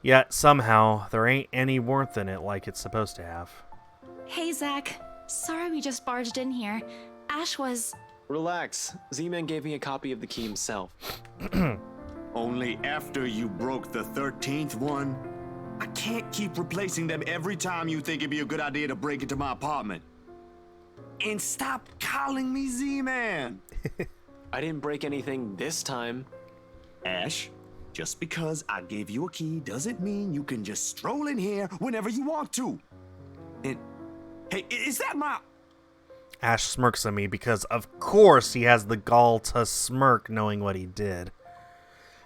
Yet, somehow, there ain't any warmth in it like it's supposed to have. Hey, Zach. Sorry we just barged in here. Ash was... Relax. Z-Man gave me a copy of the key himself. Only after you broke the 13th one? I can't keep replacing them every time you think it'd be a good idea to break into my apartment. And stop calling me Z-Man! I didn't break anything this time. Ash, just because I gave you a key doesn't mean you can just stroll in here whenever you want to. And, hey, is that my... Ash smirks at me because, of course, he has the gall to smirk knowing what he did.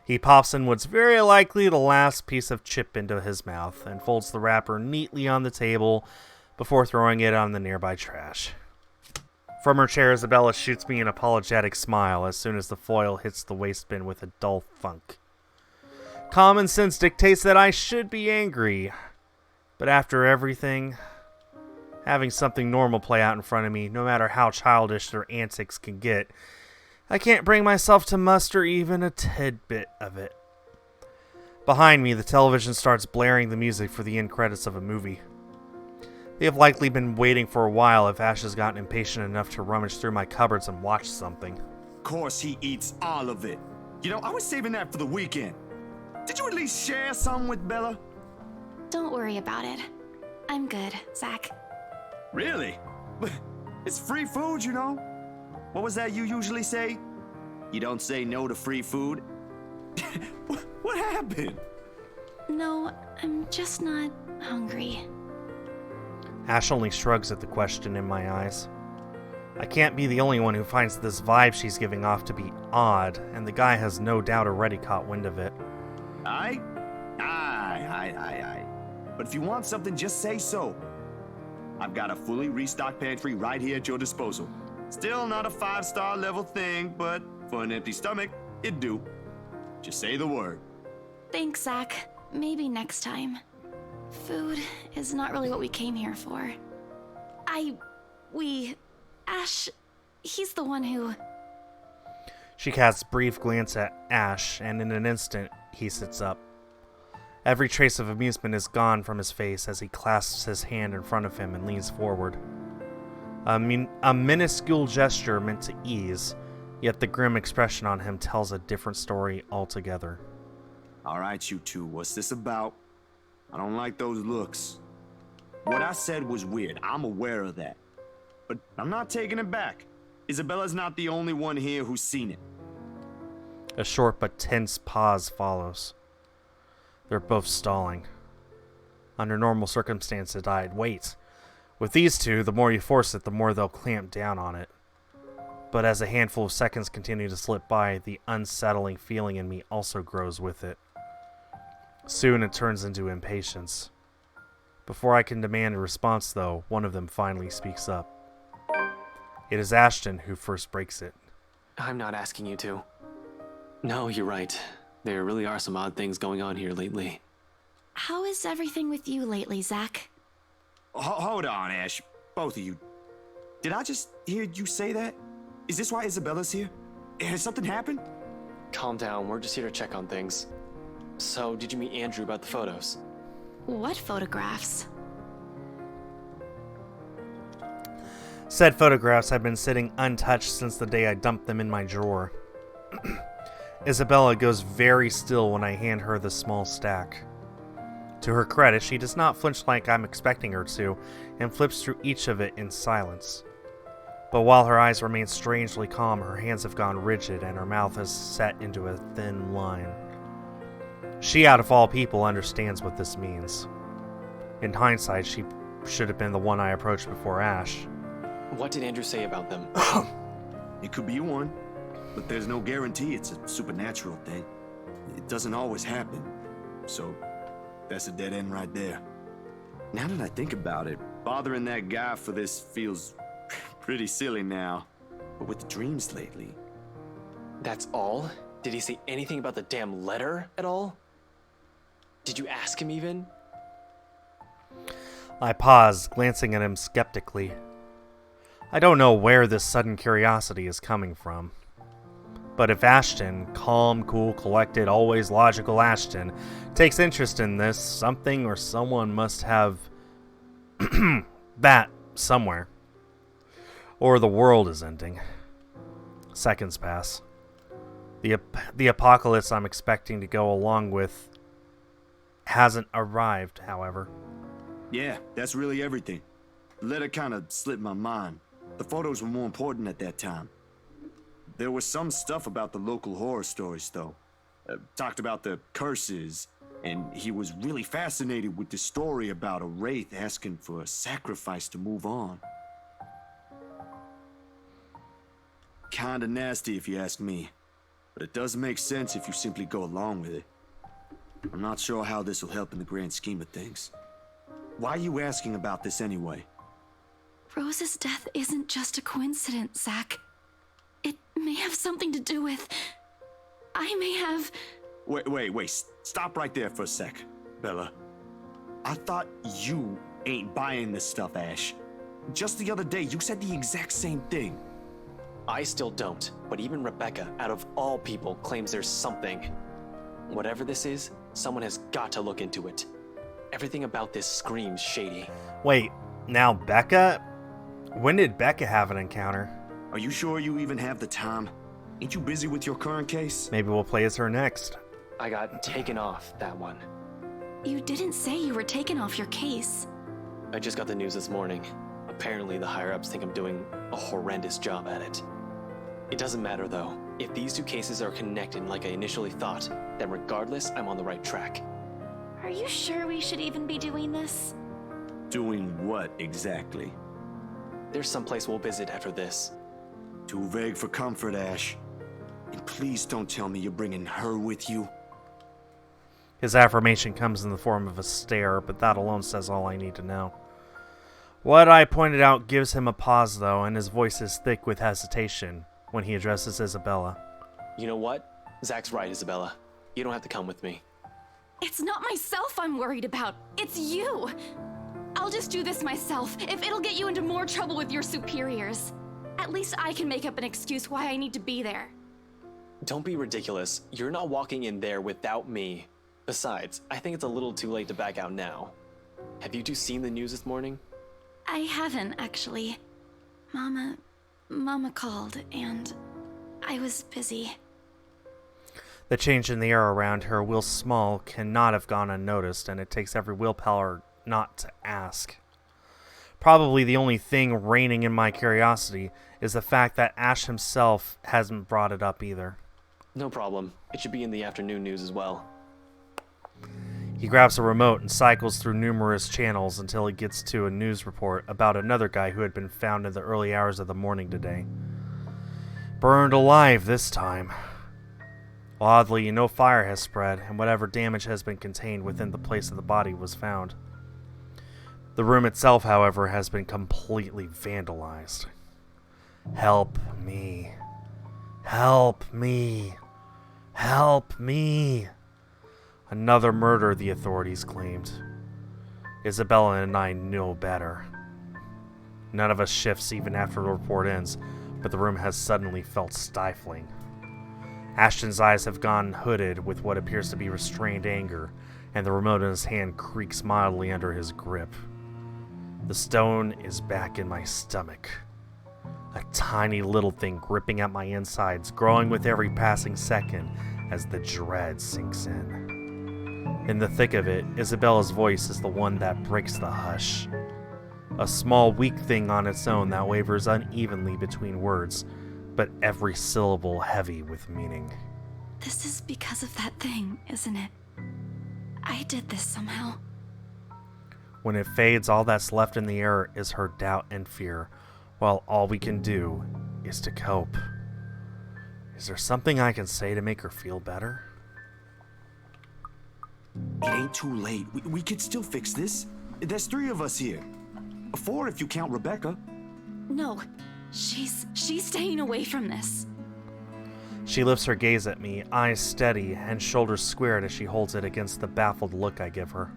He pops in what's very likely the last piece of chip into his mouth and folds the wrapper neatly on the table before throwing it on the nearby trash. From her chair, Isabella shoots me an apologetic smile as soon as the foil hits the waste bin with a dull thunk. Common sense dictates that I should be angry, but after everything, having something normal play out in front of me, no matter how childish their antics can get, I can't bring myself to muster even a tidbit of it. Behind me, the television starts blaring the music for the end credits of a movie. They have likely been waiting for a while if Ash has gotten impatient enough to rummage through my cupboards and watch something. Of course he eats all of it. You know, I was saving that for the weekend. Did you at least share some with Bella? Don't worry about it. I'm good, Zach. Really? It's free food, you know? What was that you usually say? You don't say no to free food? What happened? No, I'm just not hungry. Ash only shrugs at the question in my eyes. I can't be the only one who finds this vibe she's giving off to be odd, and the guy has no doubt already caught wind of it. Aye. But if you want something, just say so. I've got a fully restocked pantry right here at your disposal. Still not a 5-star level thing, but for an empty stomach, it'd do. Just say the word. Thanks, Zach. Maybe next time. Food is not really what we came here for. Ash, he's the one who... She casts a brief glance at Ash, and in an instant, he sits up. Every trace of amusement is gone from his face as he clasps his hand in front of him and leans forward. A minuscule gesture meant to ease, yet the grim expression on him tells a different story altogether. All right, you two, what's this about? I don't like those looks. What I said was weird, I'm aware of that. But I'm not taking it back. Isabella's not the only one here who's seen it. A short but tense pause follows. They're both stalling. Under normal circumstances, I'd wait. With these two, the more you force it, the more they'll clamp down on it. But as a handful of seconds continue to slip by, the unsettling feeling in me also grows with it. Soon it turns into impatience. Before I can demand a response, though, one of them finally speaks up. It is Ashton who first breaks it. I'm not asking you to. No, you're right. There really are some odd things going on here lately. How is everything with you lately, Zach? Hold on, Ash. Both of you. Did I just hear you say that? Is this why Isabella's here? Has something happened? Calm down, we're just here to check on things. So, did you meet Andrew about the photos? What photographs? Said photographs have been sitting untouched since the day I dumped them in my drawer. Isabella goes very still when I hand her the small stack. To her credit, she does not flinch like I'm expecting her to, and flips through each of it in silence. But while her eyes remain strangely calm, her hands have gone rigid and her mouth has set into a thin line. She, out of all people, understands what this means. In hindsight, she should have been the one I approached before Ash. What did Andrew say about them? It could be one, but there's no guarantee it's a supernatural thing. It doesn't always happen. So, that's a dead end right there. Now that I think about it, bothering that guy for this feels pretty silly now. But with the dreams lately... That's all? Did he say anything about the damn letter at all? Did you ask him even? I pause, glancing at him skeptically. I don't know where this sudden curiosity is coming from. But if Ashton, calm, cool, collected, always logical Ashton, takes interest in this, something or someone must have that somewhere. Or the world is ending. Seconds pass. The apocalypse I'm expecting to go along with hasn't arrived, however. Yeah, that's really everything. The letter kind of slipped my mind. The photos were more important at that time. There was some stuff about the local horror stories, though. Talked about the curses, and he was really fascinated with the story about a wraith asking for a sacrifice to move on. Kinda nasty if you ask me, but it does make sense if you simply go along with it. I'm not sure how this will help in the grand scheme of things. Why are you asking about this anyway? Rose's death isn't just a coincidence, Zach. It may have something to do with... I may have... Wait. Stop right there for a sec, Bella. I thought you ain't buying this stuff, Ash. Just the other day, you said the exact same thing. I still don't, but even Rebecca, out of all people, claims there's something. Whatever this is, someone has got to look into it. Everything about this screams shady. Wait, now Becca? When did Becca have an encounter? Are you sure you even have the time? Ain't you busy with your current case? Maybe we'll play as her next. I got taken off that one. You didn't say you were taken off your case. I just got the news this morning. Apparently the higher-ups think I'm doing a horrendous job at it. It doesn't matter though. If these two cases are connected like I initially thought, then regardless, I'm on the right track. you sure we should even be doing this? Doing what exactly? There's someplace we'll visit after this. Too vague for comfort, Ash. And please don't tell me you're bringing her with you. His affirmation comes in the form of a stare, but that alone says all I need to know. What I pointed out gives him a pause, though, and his voice is thick with hesitation when he addresses Isabella. You know what? Zach's right, Isabella. You don't have to come with me. It's not myself I'm worried about. It's you. I'll just do this myself, if it'll get you into more trouble with your superiors. At least I can make up an excuse why I need to be there. Don't be ridiculous. You're not walking in there without me. Besides, I think it's a little too late to back out now. Have you two seen the news this morning? I haven't, actually. Mama called, and I was busy. The change in the air around her, while small, cannot have gone unnoticed, and it takes every willpower not to ask. Probably the only thing reigning in my curiosity is the fact that Ash himself hasn't brought it up either. No problem. It should be in the afternoon news as well. He grabs a remote and cycles through numerous channels until he gets to a news report about another guy who had been found in the early hours of the morning today. Burned alive this time. Oddly, no fire has spread, and whatever damage has been contained within the place of the body was found. The room itself, however, has been completely vandalized. Help me. Help me. Help me. Another murder, the authorities claimed. Isabella and I know better. None of us shifts even after the report ends, but the room has suddenly felt stifling. Ashton's eyes have gone hooded with what appears to be restrained anger, and the remote in his hand creaks mildly under his grip. The stone is back in my stomach. A tiny little thing gripping at my insides, growing with every passing second as the dread sinks in. In the thick of it, Isabella's voice is the one that breaks the hush. A small, weak thing on its own that wavers unevenly between words, but every syllable heavy with meaning. This is because of that thing, isn't it? I did this somehow. When it fades, all that's left in the air is her doubt and fear, while all we can do is to cope. Is there something I can say to make her feel better? It ain't too late. We could still fix this. There's 3 of us here. 4 if you count Rebecca. No, she's staying away from this. She lifts her gaze at me, eyes steady and shoulders squared as she holds it against the baffled look I give her.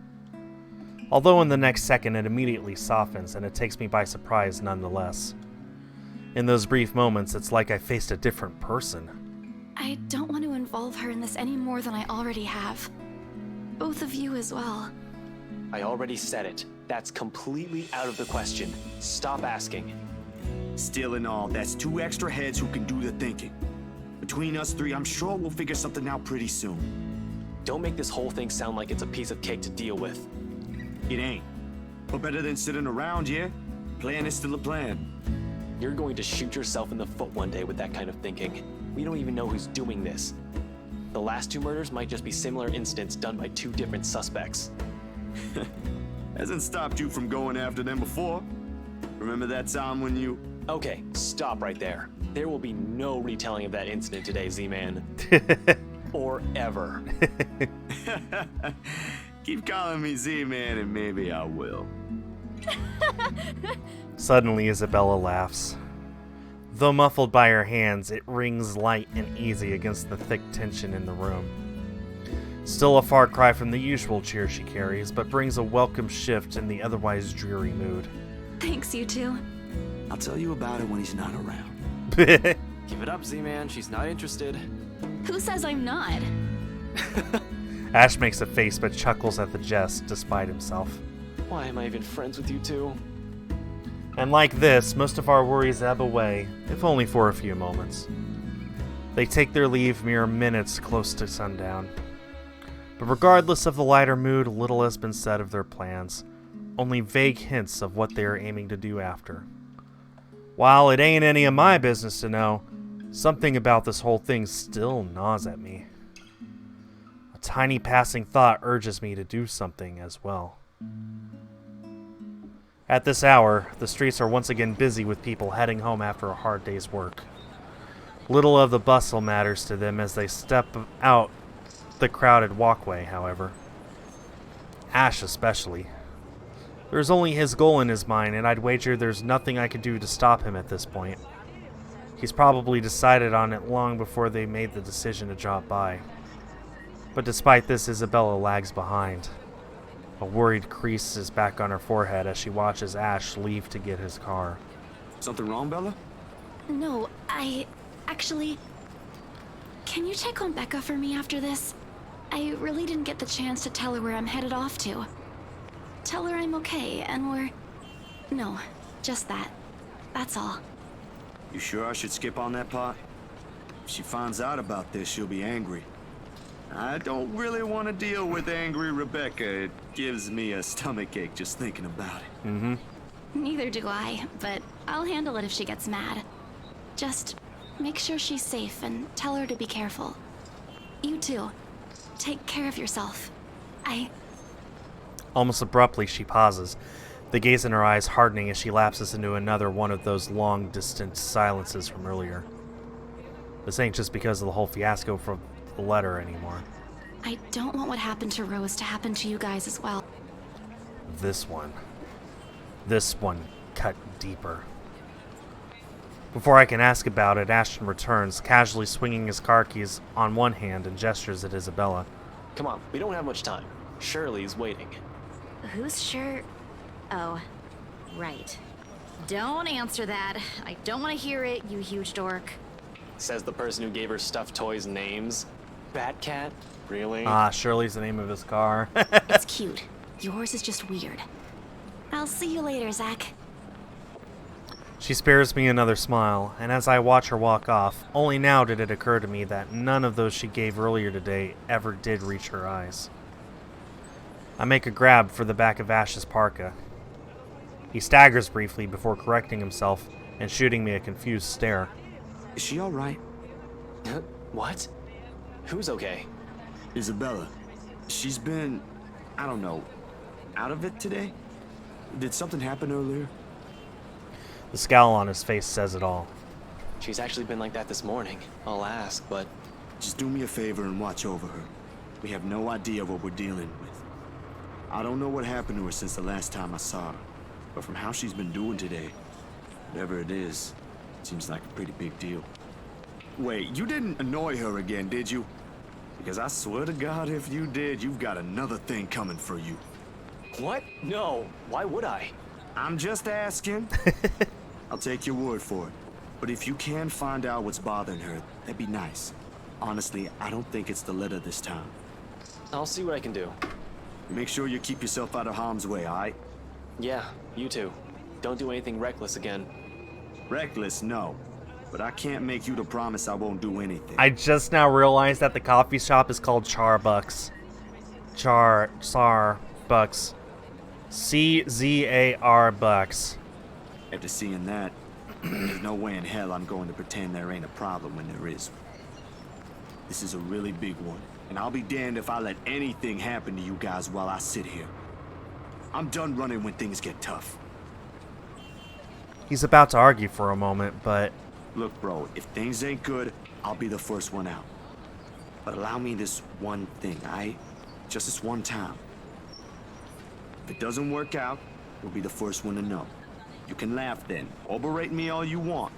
Although in the next second it immediately softens and it takes me by surprise nonetheless. In those brief moments, it's like I faced a different person. I don't want to involve her in this any more than I already have. Both of you as well. I already said it. That's completely out of the question. Stop asking. Still in all, that's 2 extra heads who can do the thinking. Between us 3, I'm sure we'll figure something out pretty soon. Don't make this whole thing sound like it's a piece of cake to deal with. It ain't. But better than sitting around, yeah? Plan is still a plan. You're going to shoot yourself in the foot one day with that kind of thinking. We don't even know who's doing this. The last 2 murders might just be similar incidents done by 2 different suspects. Hasn't stopped you from going after them before. Remember that time when you... Okay, stop right there. There will be no retelling of that incident today, Z-Man. Or ever. Keep calling me Z-Man and maybe I will. Suddenly, Isabella laughs. Though muffled by her hands, it rings light and easy against the thick tension in the room. Still a far cry from the usual cheer she carries, but brings a welcome shift in the otherwise dreary mood. Thanks, you two. I'll tell you about it when he's not around. Give it up, Z-Man. She's not interested. Who says I'm not? Ash makes a face but chuckles at the jest despite himself. Why am I even friends with you two? And like this, most of our worries ebb away, if only for a few moments. They take their leave mere minutes close to sundown. But regardless of the lighter mood, little has been said of their plans, only vague hints of what they are aiming to do after. While it ain't any of my business to know, something about this whole thing still gnaws at me. A tiny passing thought urges me to do something as well. At this hour, the streets are once again busy with people heading home after a hard day's work. Little of the bustle matters to them as they step out the crowded walkway, however. Ash especially. There's only his goal in his mind, and I'd wager there's nothing I could do to stop him at this point. He's probably decided on it long before they made the decision to drop by. But despite this, Isabella lags behind. A worried crease is back on her forehead as she watches Ash leave to get his car. Something wrong, Bella? No, actually... Can you check on Becca for me after this? I really didn't get the chance to tell her where I'm headed off to. Tell her I'm okay, and we're... No, just that. That's all. You sure I should skip on that part? If she finds out about this, she'll be angry. I don't really want to deal with angry Rebecca. It gives me a stomachache just thinking about it. Neither do I, but I'll handle it if she gets mad. Just make sure she's safe and tell her to be careful. You too. Take care of yourself. Almost abruptly, she pauses, the gaze in her eyes hardening as she lapses into another one of those long-distance silences from earlier. This ain't just because of the whole fiasco from the letter anymore. I don't want what happened to Rose to happen to you guys as well. This one cut deeper. Before I can ask about it, Ashton returns, casually swinging his car keys on one hand and gestures at Isabella. Come on, we don't have much time. Shirley's waiting. Who's sure? Oh, right. Don't answer that. I don't want to hear it, you huge dork. Says the person who gave her stuffed toys names. Batcat? Really? Shirley's the name of his car. It's cute. Yours is just weird. I'll see you later, Zach. She spares me another smile, and as I watch her walk off, only now did it occur to me that none of those she gave earlier today ever did reach her eyes. I make a grab for the back of Ash's parka. He staggers briefly before correcting himself and shooting me a confused stare. Is she all right? What? Who's okay? Isabella. She's been, I don't know, out of it today? Did something happen earlier? The scowl on his face says it all. She's actually been like that this morning. I'll ask, but... Just do me a favor and watch over her. We have no idea what we're dealing with. I don't know what happened to her since the last time I saw her, but from how she's been doing today, whatever it is, it seems like a pretty big deal. Wait, you didn't annoy her again, did you? Because I swear to God, if you did, you've got another thing coming for you. What? No. Why would I? I'm just asking. I'll take your word for it. But if you can find out what's bothering her, that'd be nice. Honestly, I don't think it's the letter this time. I'll see what I can do. Make sure you keep yourself out of harm's way, alright? Yeah, you too. Don't do anything reckless again. Reckless, no. But I can't make you to promise I won't do anything. I just now realized that the coffee shop is called Charbucks. Bucks. C-Z-A-R Bucks. After seeing that, there's no way in hell I'm going to pretend there ain't a problem when there is. This is a really big one, and I'll be damned if I let anything happen to you guys while I sit here. I'm done running when things get tough. He's about to argue for a moment, but... Look, bro, if things ain't good, I'll be the first one out. But allow me this one thing, alright? Just this one time. If it doesn't work out, you'll be the first one to know. You can laugh then, or berate me all you want.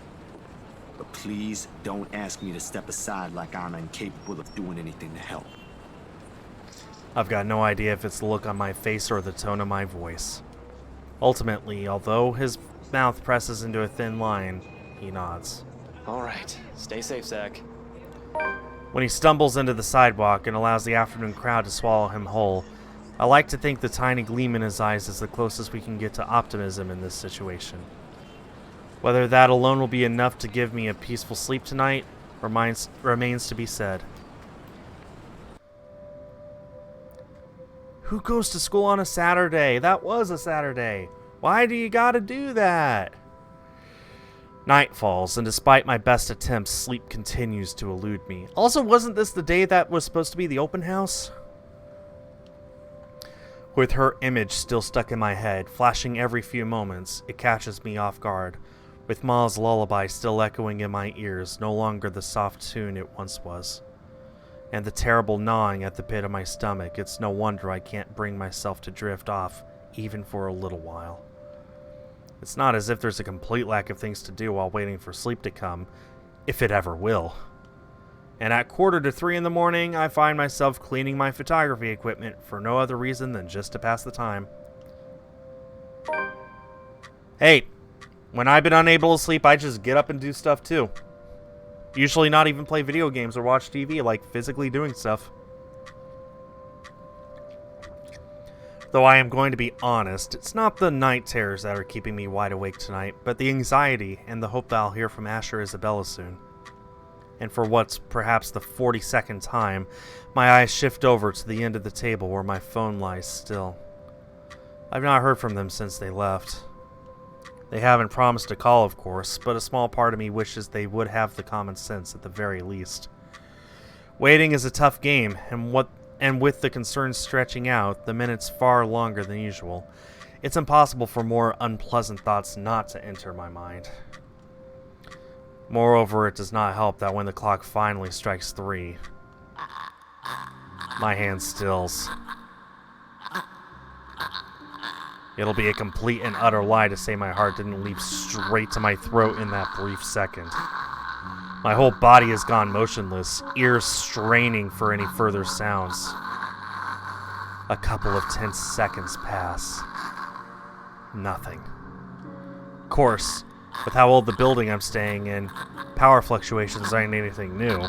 But please don't ask me to step aside like I'm incapable of doing anything to help. I've got no idea if it's the look on my face or the tone of my voice. Ultimately, although his mouth presses into a thin line, he nods. All right. Stay safe, Zach. When he stumbles into the sidewalk and allows the afternoon crowd to swallow him whole, I like to think the tiny gleam in his eyes is the closest we can get to optimism in this situation. Whether that alone will be enough to give me a peaceful sleep tonight remains to be said. Who goes to school on a Saturday? That was a Saturday. Why do you gotta do that? Night falls, and despite my best attempts, sleep continues to elude me. Also, wasn't this the day that was supposed to be the open house? With her image still stuck in my head, flashing every few moments, it catches me off guard. With Ma's lullaby still echoing in my ears, no longer the soft tune it once was. And the terrible gnawing at the pit of my stomach, it's no wonder I can't bring myself to drift off, even for a little while. It's not as if there's a complete lack of things to do while waiting for sleep to come, if it ever will. And at 2:45 in the morning, I find myself cleaning my photography equipment for no other reason than just to pass the time. Hey, when I've been unable to sleep, I just get up and do stuff too. Usually not even play video games or watch TV, like physically doing stuff. Though I am going to be honest, it's not the night terrors that are keeping me wide awake tonight, but the anxiety and the hope that I'll hear from Ash or Isabella soon. And for what's perhaps the 42nd time, my eyes shift over to the end of the table where my phone lies still. I've not heard from them since they left. They haven't promised a call, of course, but a small part of me wishes they would have the common sense at the very least. Waiting is a tough game, and with the concerns stretching out, the minutes far longer than usual, it's impossible for more unpleasant thoughts not to enter my mind. Moreover, it does not help that when the clock finally strikes 3, my hand stills. It'll be a complete and utter lie to say my heart didn't leap straight to my throat in that brief second. My whole body has gone motionless, ears straining for any further sounds. A couple of tense seconds pass. Nothing. Of course, with how old the building I'm staying in, power fluctuations aren't anything new.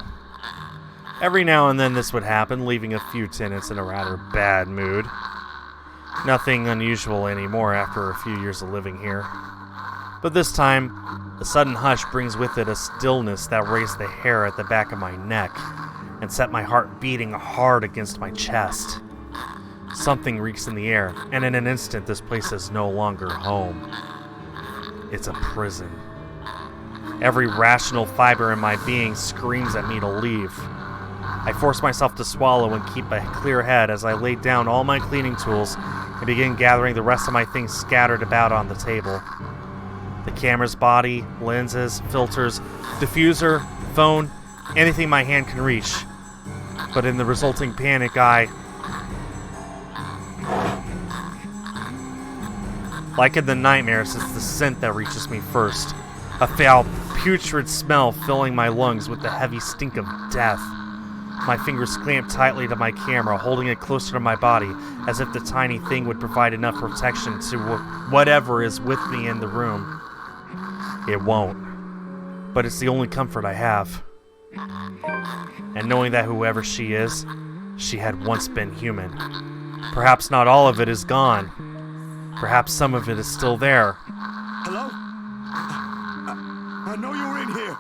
Every now and then this would happen, leaving a few tenants in a rather bad mood. Nothing unusual anymore after a few years of living here. But this time, the sudden hush brings with it a stillness that raised the hair at the back of my neck and set my heart beating hard against my chest. Something reeks in the air, and in an instant this place is no longer home. It's a prison. Every rational fiber in my being screams at me to leave. I force myself to swallow and keep a clear head as I lay down all my cleaning tools and begin gathering the rest of my things scattered about on the table. The camera's body, lenses, filters, diffuser, phone, anything my hand can reach. But in the resulting panic, like in the nightmares, it's the scent that reaches me first. A foul, putrid smell filling my lungs with the heavy stink of death. My fingers clamp tightly to my camera, holding it closer to my body, as if the tiny thing would provide enough protection to whatever is with me in the room. It won't. But it's the only comfort I have. And knowing that whoever she is, she had once been human. Perhaps not all of it is gone. Perhaps some of it is still there. Hello? I know you're in here.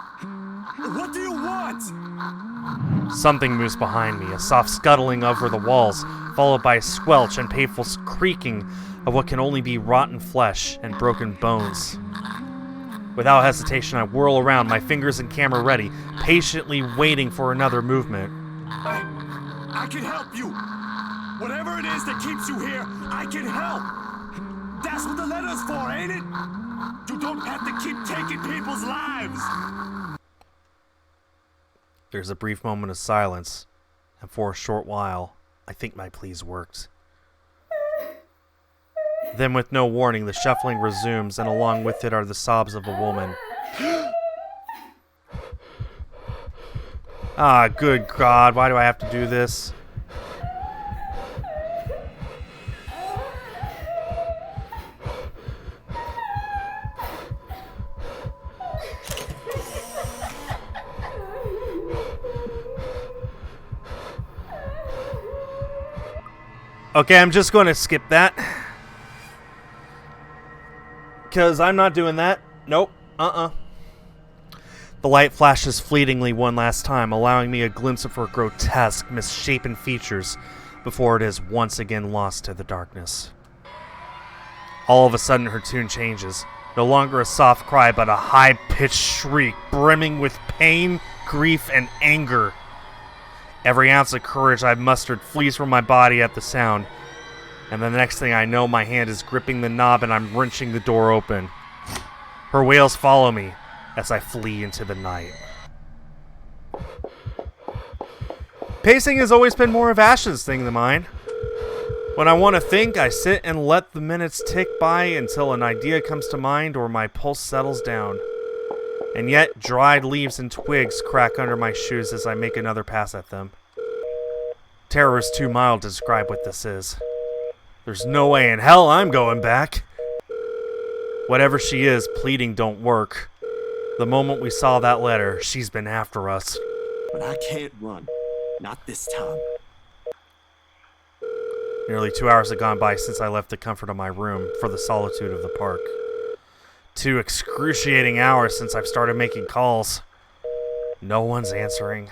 What do you want? Something moves behind me, a soft scuttling over the walls, followed by a squelch and painful creaking of what can only be rotten flesh and broken bones. Without hesitation, I whirl around, my fingers and camera ready, patiently waiting for another movement. I can help you. Whatever it is that keeps you here, I can help. That's what the letter's for, ain't it? You don't have to keep taking people's lives. There's a brief moment of silence, and for a short while, I think my pleas worked. Then, with no warning, the shuffling resumes, and along with it are the sobs of a woman. Ah, good God, why do I have to do this? Okay, I'm just going to skip that. Because I'm not doing that. Nope. The light flashes fleetingly one last time, allowing me a glimpse of her grotesque, misshapen features before it is once again lost to the darkness. All of a sudden, her tune changes. No longer a soft cry, but a high-pitched shriek, brimming with pain, grief, and anger. Every ounce of courage I've mustered flees from my body at the sound, and the next thing I know, my hand is gripping the knob and I'm wrenching the door open. Her wails follow me as I flee into the night. Pacing has always been more of Ash's thing than mine. When I want to think, I sit and let the minutes tick by until an idea comes to mind or my pulse settles down. And yet, dried leaves and twigs crack under my shoes as I make another pass at them. Terror is too mild to describe what this is. There's no way in hell I'm going back. Whatever she is, pleading don't work. The moment we saw that letter, she's been after us. But I can't run. Not this time. Nearly 2 hours have gone by since I left the comfort of my room for the solitude of the park. 2 excruciating hours since I've started making calls. No one's answering.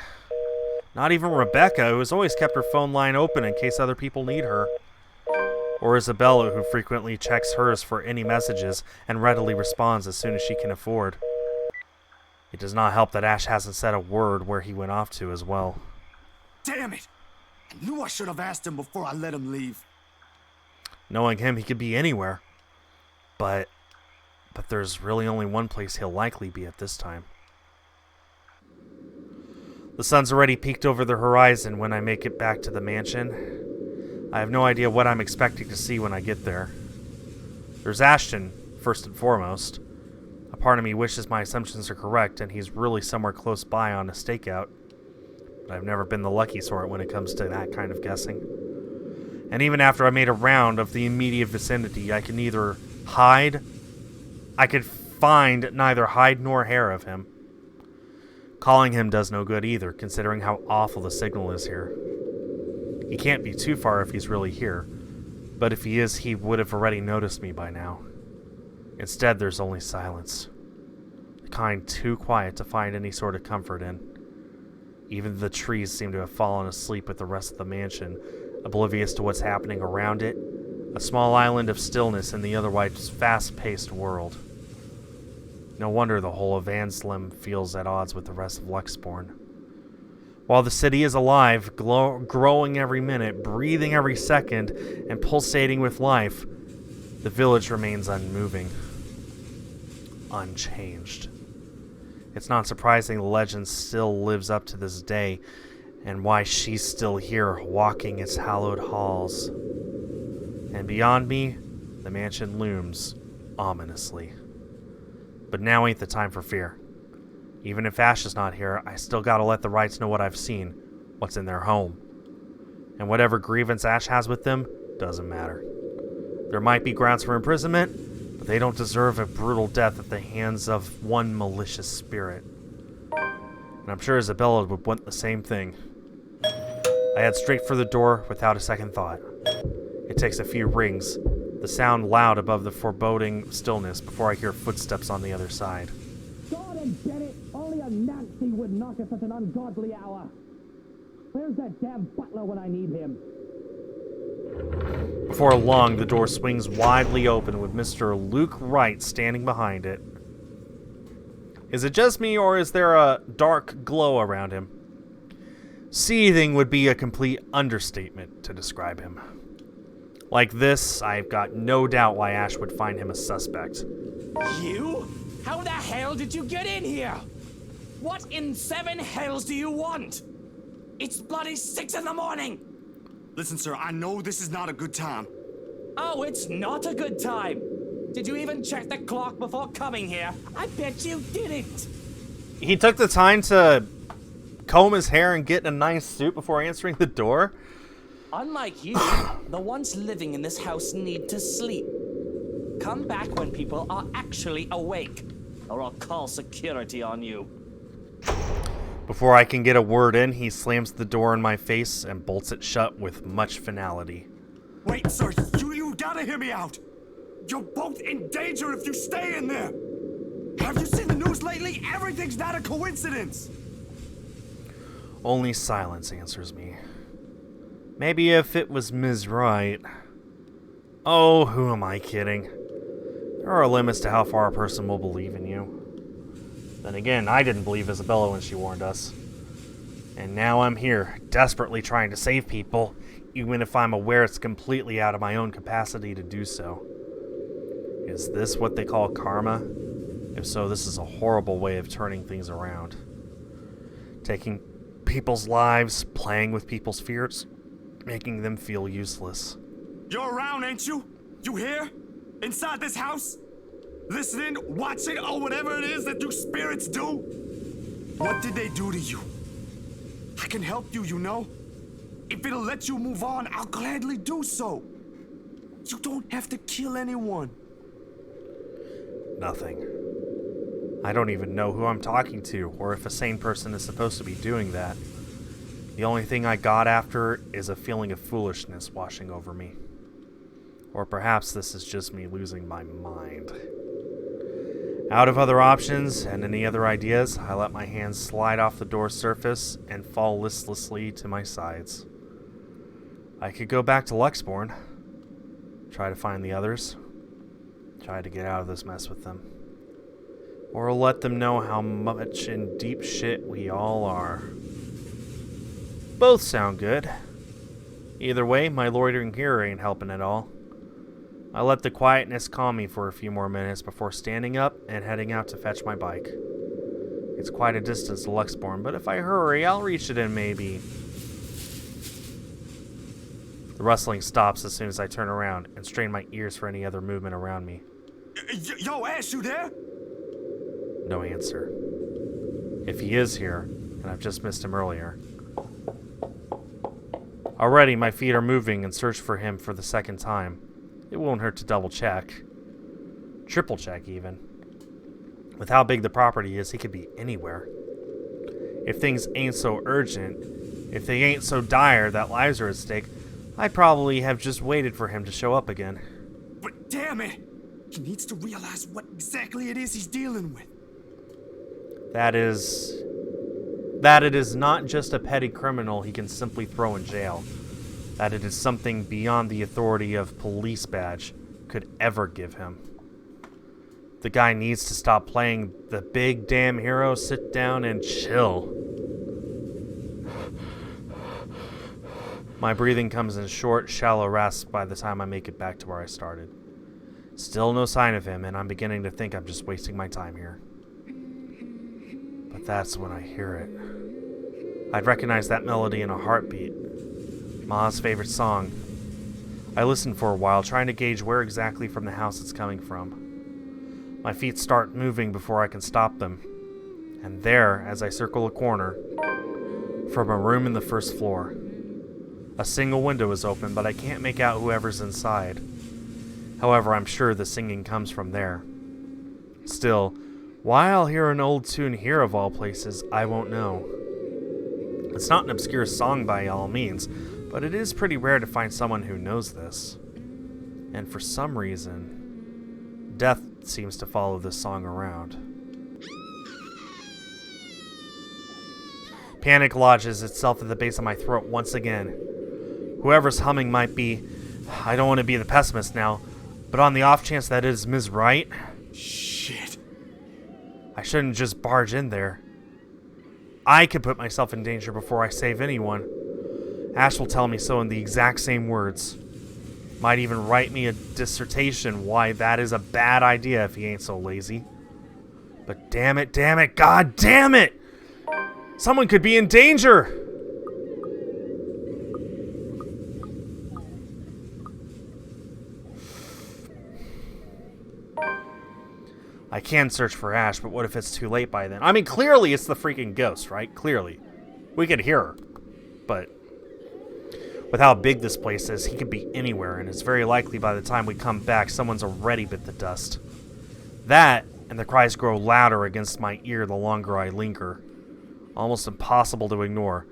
Not even Rebecca, who has always kept her phone line open in case other people need her. Or Isabella, who frequently checks hers for any messages and readily responds as soon as she can afford. It does not help that Ash hasn't said a word where he went off to as well. Damn it! I knew I should have asked him before I let him leave. Knowing him, he could be anywhere. But there's really only one place he'll likely be at this time. The sun's already peeked over the horizon when I make it back to the mansion. I have no idea what I'm expecting to see when I get there. There's Ashton, first and foremost. A part of me wishes my assumptions are correct and he's really somewhere close by on a stakeout. But I've never been the lucky sort when it comes to that kind of guessing. And even after I made a round of the immediate vicinity, I could find neither hide nor hair of him. Calling him does no good either, considering how awful the signal is here. He can't be too far if he's really here, but if he is, he would have already noticed me by now. Instead, there's only silence. The kind too quiet to find any sort of comfort in. Even the trees seem to have fallen asleep with the rest of the mansion, oblivious to what's happening around it, a small island of stillness in the otherwise fast-paced world. No wonder the whole of Anslim feels at odds with the rest of Luxborn. While the city is alive, growing every minute, breathing every second, and pulsating with life, the village remains unmoving, unchanged. It's not surprising the legend still lives up to this day, and why she's still here, walking its hallowed halls. And beyond me, the mansion looms, ominously. But now ain't the time for fear. Even if Ash is not here, I still gotta let the Wrights know what I've seen, what's in their home. And whatever grievance Ash has with them, doesn't matter. There might be grounds for imprisonment, but they don't deserve a brutal death at the hands of one malicious spirit. And I'm sure Isabella would want the same thing. I head straight for the door without a second thought. It takes a few rings, the sound loud above the foreboding stillness before I hear footsteps on the other side. God and get it! Only a Nazi would knock at such an ungodly hour! Where's that damn butler when I need him? Before long, the door swings widely open with Mr. Luke Wright standing behind it. Is it just me, or is there a dark glow around him? Seething would be a complete understatement to describe him. Like this, I've got no doubt why Ash would find him a suspect. You? How the hell did you get in here? What in 7 hells do you want? It's bloody 6 in the morning! Listen, sir, I know this is not a good time. Oh, it's not a good time. Did you even check the clock before coming here? I bet you didn't. He took the time to comb his hair and get in a nice suit before answering the door? Unlike you, the ones living in this house need to sleep. Come back when people are actually awake, or I'll call security on you. Before I can get a word in, he slams the door in my face and bolts it shut with much finality. Wait, sir, you gotta hear me out. You're both in danger if you stay in there. Have you seen the news lately? Everything's not a coincidence. Only silence answers me. Maybe if it was Ms. Wright. Oh, who am I kidding? There are limits to how far a person will believe in you. Then again, I didn't believe Isabella when she warned us. And now I'm here, desperately trying to save people, even if I'm aware it's completely out of my own capacity to do so. Is this what they call karma? If so, this is a horrible way of turning things around. Taking people's lives, playing with people's fears, making them feel useless. You're around, ain't you? You here? Inside this house? Listening, watching, or whatever it is that you spirits do? What did they do to you? I can help you, you know? If it'll let you move on, I'll gladly do so. You don't have to kill anyone. Nothing. I don't even know who I'm talking to, or if a sane person is supposed to be doing that. The only thing I got after is a feeling of foolishness washing over me. Or perhaps this is just me losing my mind. Out of other options and any other ideas, I let my hands slide off the door's surface and fall listlessly to my sides. I could go back to Luxborn, try to find the others, try to get out of this mess with them, or let them know how much in deep shit we all are. Both sound good. Either way, my loitering here ain't helping at all. I let the quietness calm me for a few more minutes before standing up and heading out to fetch my bike. It's quite a distance to Luxborn, but if I hurry, I'll reach it in maybe... The rustling stops as soon as I turn around and strain my ears for any other movement around me. Yo, Ash, you there? No answer. If he is here, and I've just missed him earlier. Already, my feet are moving in search for him for the second time. It won't hurt to double check. Triple check, even. With how big the property is, he could be anywhere. If things ain't so urgent, if they ain't so dire that lives are at stake, I'd probably have just waited for him to show up again. But damn it! He needs to realize what exactly it is he's dealing with. That it is not just a petty criminal he can simply throw in jail. That it is something beyond the authority of police badge could ever give him. The guy needs to stop playing the big damn hero, sit down and chill. My breathing comes in short, shallow rasps by the time I make it back to where I started. Still no sign of him, and I'm beginning to think I'm just wasting my time here. But that's when I hear it. I'd recognize that melody in a heartbeat. Ma's favorite song. I listen for a while, trying to gauge where exactly from the house it's coming from. My feet start moving before I can stop them. And there, as I circle a corner, from a room in the first floor. A single window is open, but I can't make out whoever's inside. However, I'm sure the singing comes from there. Still, why I'll hear an old tune here of all places, I won't know. It's not an obscure song by all means, but it is pretty rare to find someone who knows this. And for some reason, death seems to follow this song around. Panic lodges itself at the base of my throat once again. Whoever's humming might be... I don't want to be the pessimist now, but on the off chance that it is Ms. Wright... Shit. I shouldn't just barge in there. I could put myself in danger before I save anyone. Ash will tell me so in the exact same words. Might even write me a dissertation why that is a bad idea if he ain't so lazy. But damn it, god damn it! Someone could be in danger! I can search for Ash, but what if it's too late by then? I mean, clearly it's the freaking ghost, right? Clearly. We could hear her. But with how big this place is, he could be anywhere, and it's very likely by the time we come back, someone's already bit the dust. That, and the cries grow louder against my ear the longer I linger. Almost impossible to ignore,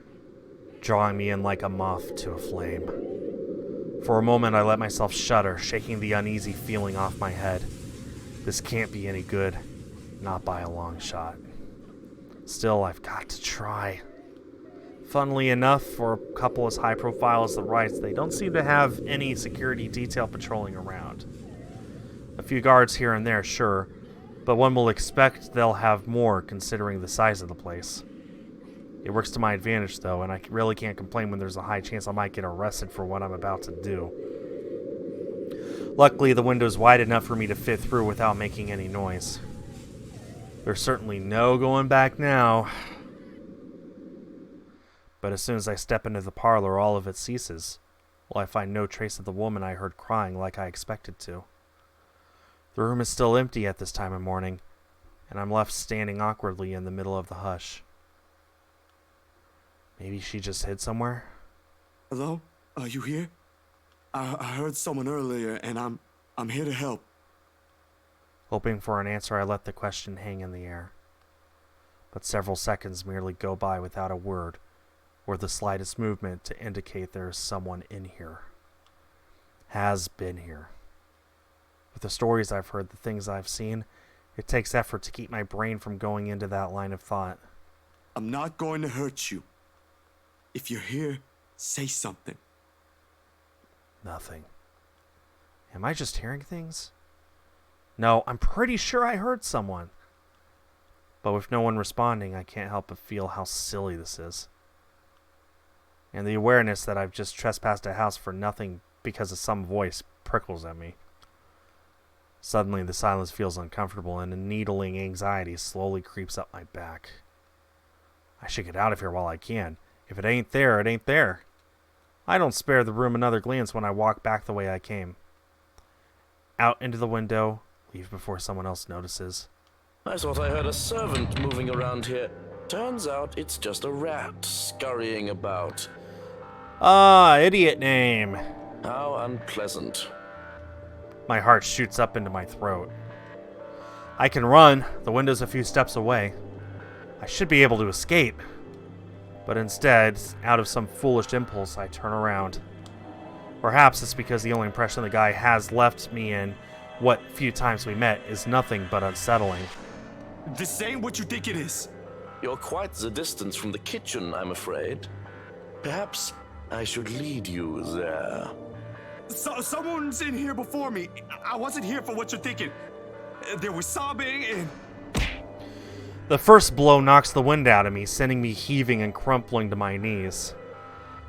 drawing me in like a moth to a flame. For a moment, I let myself shudder, shaking the uneasy feeling off my head. This can't be any good, not by a long shot. Still, I've got to try. Funnily enough, for a couple as high profile as the Wrights, they don't seem to have any security detail patrolling around. A few guards here and there, sure, but one will expect they'll have more considering the size of the place. It works to my advantage, though, and I really can't complain when there's a high chance I might get arrested for what I'm about to do. Luckily, the window's wide enough for me to fit through without making any noise. There's certainly no going back now. But as soon as I step into the parlor, all of it ceases, while I find no trace of the woman I heard crying like I expected to. The room is still empty at this time of morning, and I'm left standing awkwardly in the middle of the hush. Maybe she just hid somewhere? Hello? Are you here? I heard someone earlier, and I'm here to help. Hoping for an answer, I let the question hang in the air. But several seconds merely go by without a word, or the slightest movement to indicate there is someone in here. Has been here. With the stories I've heard, the things I've seen, it takes effort to keep my brain from going into that line of thought. I'm not going to hurt you. If you're here, say something. Nothing. Am I just hearing things? No, I'm pretty sure I heard someone. But with no one responding, I can't help but feel how silly this is. And the awareness that I've just trespassed a house for nothing because of some voice prickles at me. Suddenly, the silence feels uncomfortable, and a needling anxiety slowly creeps up my back. I should get out of here while I can. If it ain't there, it ain't there. I don't spare the room another glance when I walk back the way I came. Out into the window, leave before someone else notices. I thought I heard a servant moving around here. Turns out it's just a rat scurrying about. Ah, idiot name. How unpleasant. My heart shoots up into my throat. I can run. The window's a few steps away. I should be able to escape. But instead, out of some foolish impulse, I turn around. Perhaps it's because the only impression the guy has left me in what few times we met is nothing but unsettling. This ain't what you think it is. You're quite the distance from the kitchen, I'm afraid. Perhaps I should lead you there. Someone's in here before me. I wasn't here for what you're thinking. There was sobbing and... The first blow knocks the wind out of me, sending me heaving and crumpling to my knees.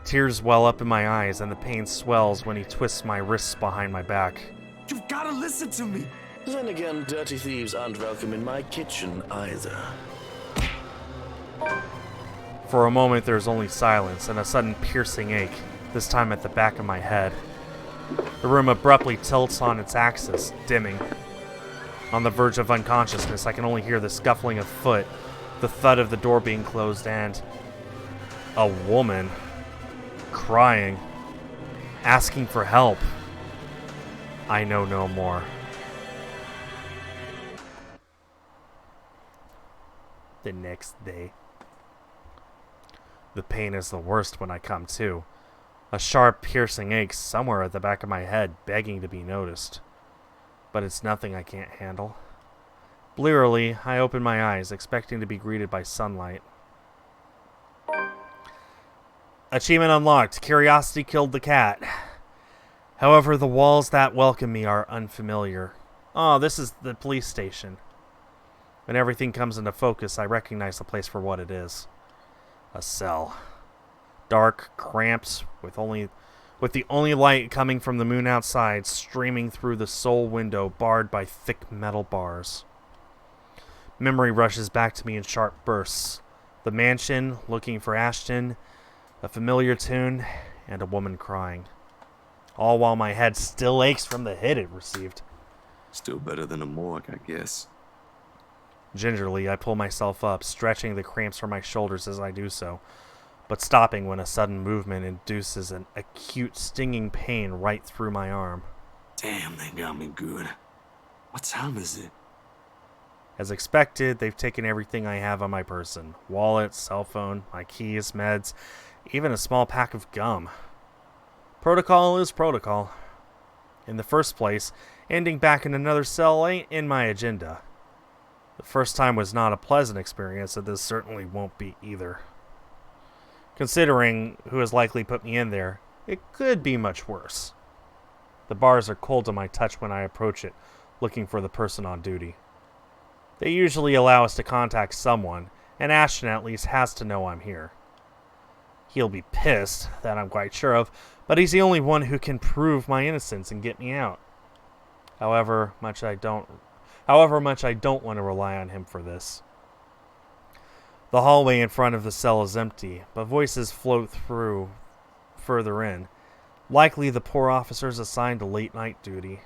Tears well up in my eyes, and the pain swells when he twists my wrists behind my back. You've got to listen to me. Then again, dirty thieves aren't welcome in my kitchen either. For a moment, there's only silence and a sudden piercing ache, this time at the back of my head. The room abruptly tilts on its axis, dimming. On the verge of unconsciousness, I can only hear the scuffling of foot, the thud of the door being closed, and a woman crying, asking for help. I know no more. The next day. The pain is the worst when I come to. A sharp, piercing ache somewhere at the back of my head, begging to be noticed. But it's nothing I can't handle. Blearily, I open my eyes, expecting to be greeted by sunlight. Achievement unlocked. Curiosity killed the cat. However, the walls that welcome me are unfamiliar. Oh, this is the police station. When everything comes into focus, I recognize the place for what it is. A cell. Dark, cramped, with the only light coming from the moon outside, streaming through the sole window barred by thick metal bars. Memory rushes back to me in sharp bursts. The mansion, looking for Ashton, a familiar tune, and a woman crying. All while my head still aches from the hit it received. Still better than a morgue, I guess. Gingerly, I pull myself up, stretching the cramps from my shoulders as I do so, but stopping when a sudden movement induces an acute stinging pain right through my arm. Damn, they got me good. What time is it? As expected, they've taken everything I have on my person. Wallet, cell phone, my keys, meds, even a small pack of gum. Protocol is protocol. In the first place, ending back in another cell ain't in my agenda. The first time was not a pleasant experience, and this certainly won't be either. Considering who has likely put me in there, it could be much worse. The bars are cold to my touch when I approach it, looking for the person on duty. They usually allow us to contact someone, and Ashton at least has to know I'm here. He'll be pissed, that I'm quite sure of, but he's the only one who can prove my innocence and get me out. However much I don't want to rely on him for this. The hallway in front of the cell is empty, but voices float through further in. Likely the poor officers assigned to late-night duty.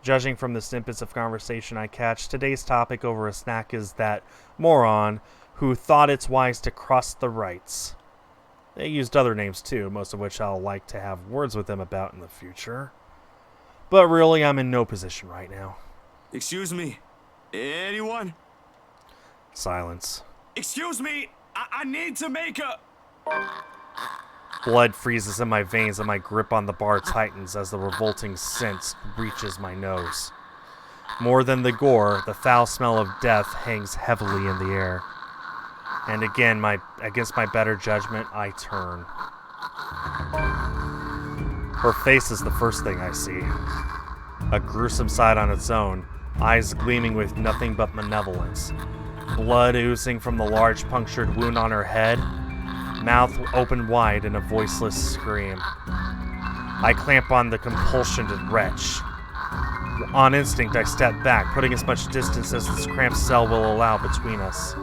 Judging from the snippets of conversation I catch, today's topic over a snack is that moron who thought it's wise to cross the rights. They used other names too, most of which I'll like to have words with them about in the future. But really, I'm in no position right now. Excuse me? Anyone? Silence. Excuse me? I need to make a... Blood freezes in my veins and my grip on the bar tightens as the revolting scent reaches my nose. More than the gore, the foul smell of death hangs heavily in the air. And again, against my better judgment, I turn. Her face is the first thing I see. A gruesome sight on its own, eyes gleaming with nothing but malevolence. Blood oozing from the large punctured wound on her head, mouth open wide in a voiceless scream. I clamp on the compulsion to retch. On instinct, I step back, putting as much distance as this cramped cell will allow between us.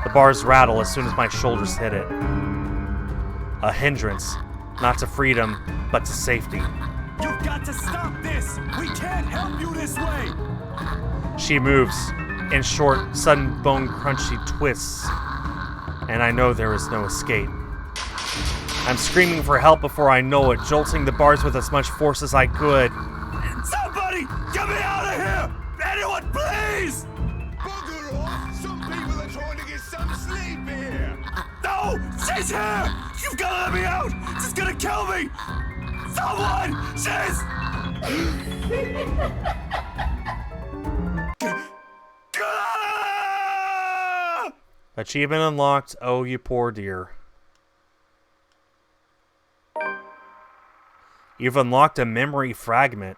The bars rattle as soon as my shoulders hit it. A hindrance, not to freedom, but to safety. You've got to stop this! We can't help you this way! She moves, in short, sudden bone crunchy twists, and I know there is no escape. I'm screaming for help before I know it, jolting the bars with as much force as I could. Somebody! Get me out of here! Anyone, please! Bugger off! Some people are trying to get some sleep here! No! She's here! You've got to let me out! She's gonna kill me! Someone! She's... Achievement unlocked. Oh, you poor dear. You've unlocked a memory fragment.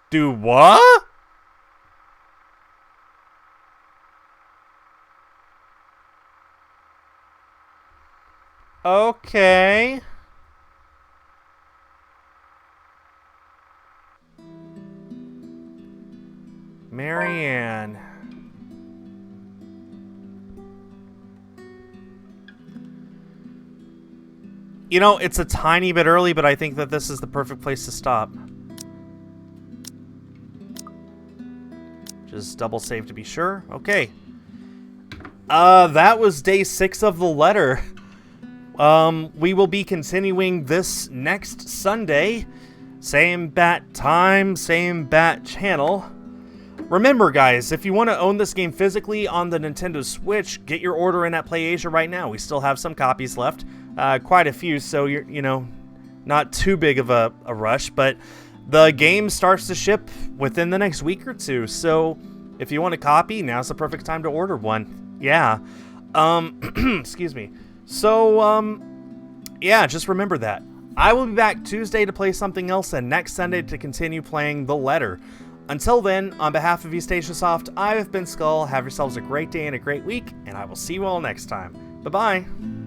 Do what? Okay. Marianne. You know, it's a tiny bit early, but I think that this is the perfect place to stop. Just double save to be sure. Okay. That was day 6 of the letter. We will be continuing this next Sunday. Same bat time, same bat channel. Remember, guys, if you want to own this game physically on the Nintendo Switch, get your order in at PlayAsia right now. We still have some copies left. Quite a few, so you're, not too big of a rush, but the game starts to ship within the next week or two, so if you want a copy, now's the perfect time to order one. Yeah. Excuse me. So, yeah, just remember that. I will be back Tuesday to play something else, and next Sunday to continue playing The Letter. Until then, on behalf of East Asia Soft, I have been Skull. Have yourselves a great day and a great week, and I will see you all next time. Bye-bye.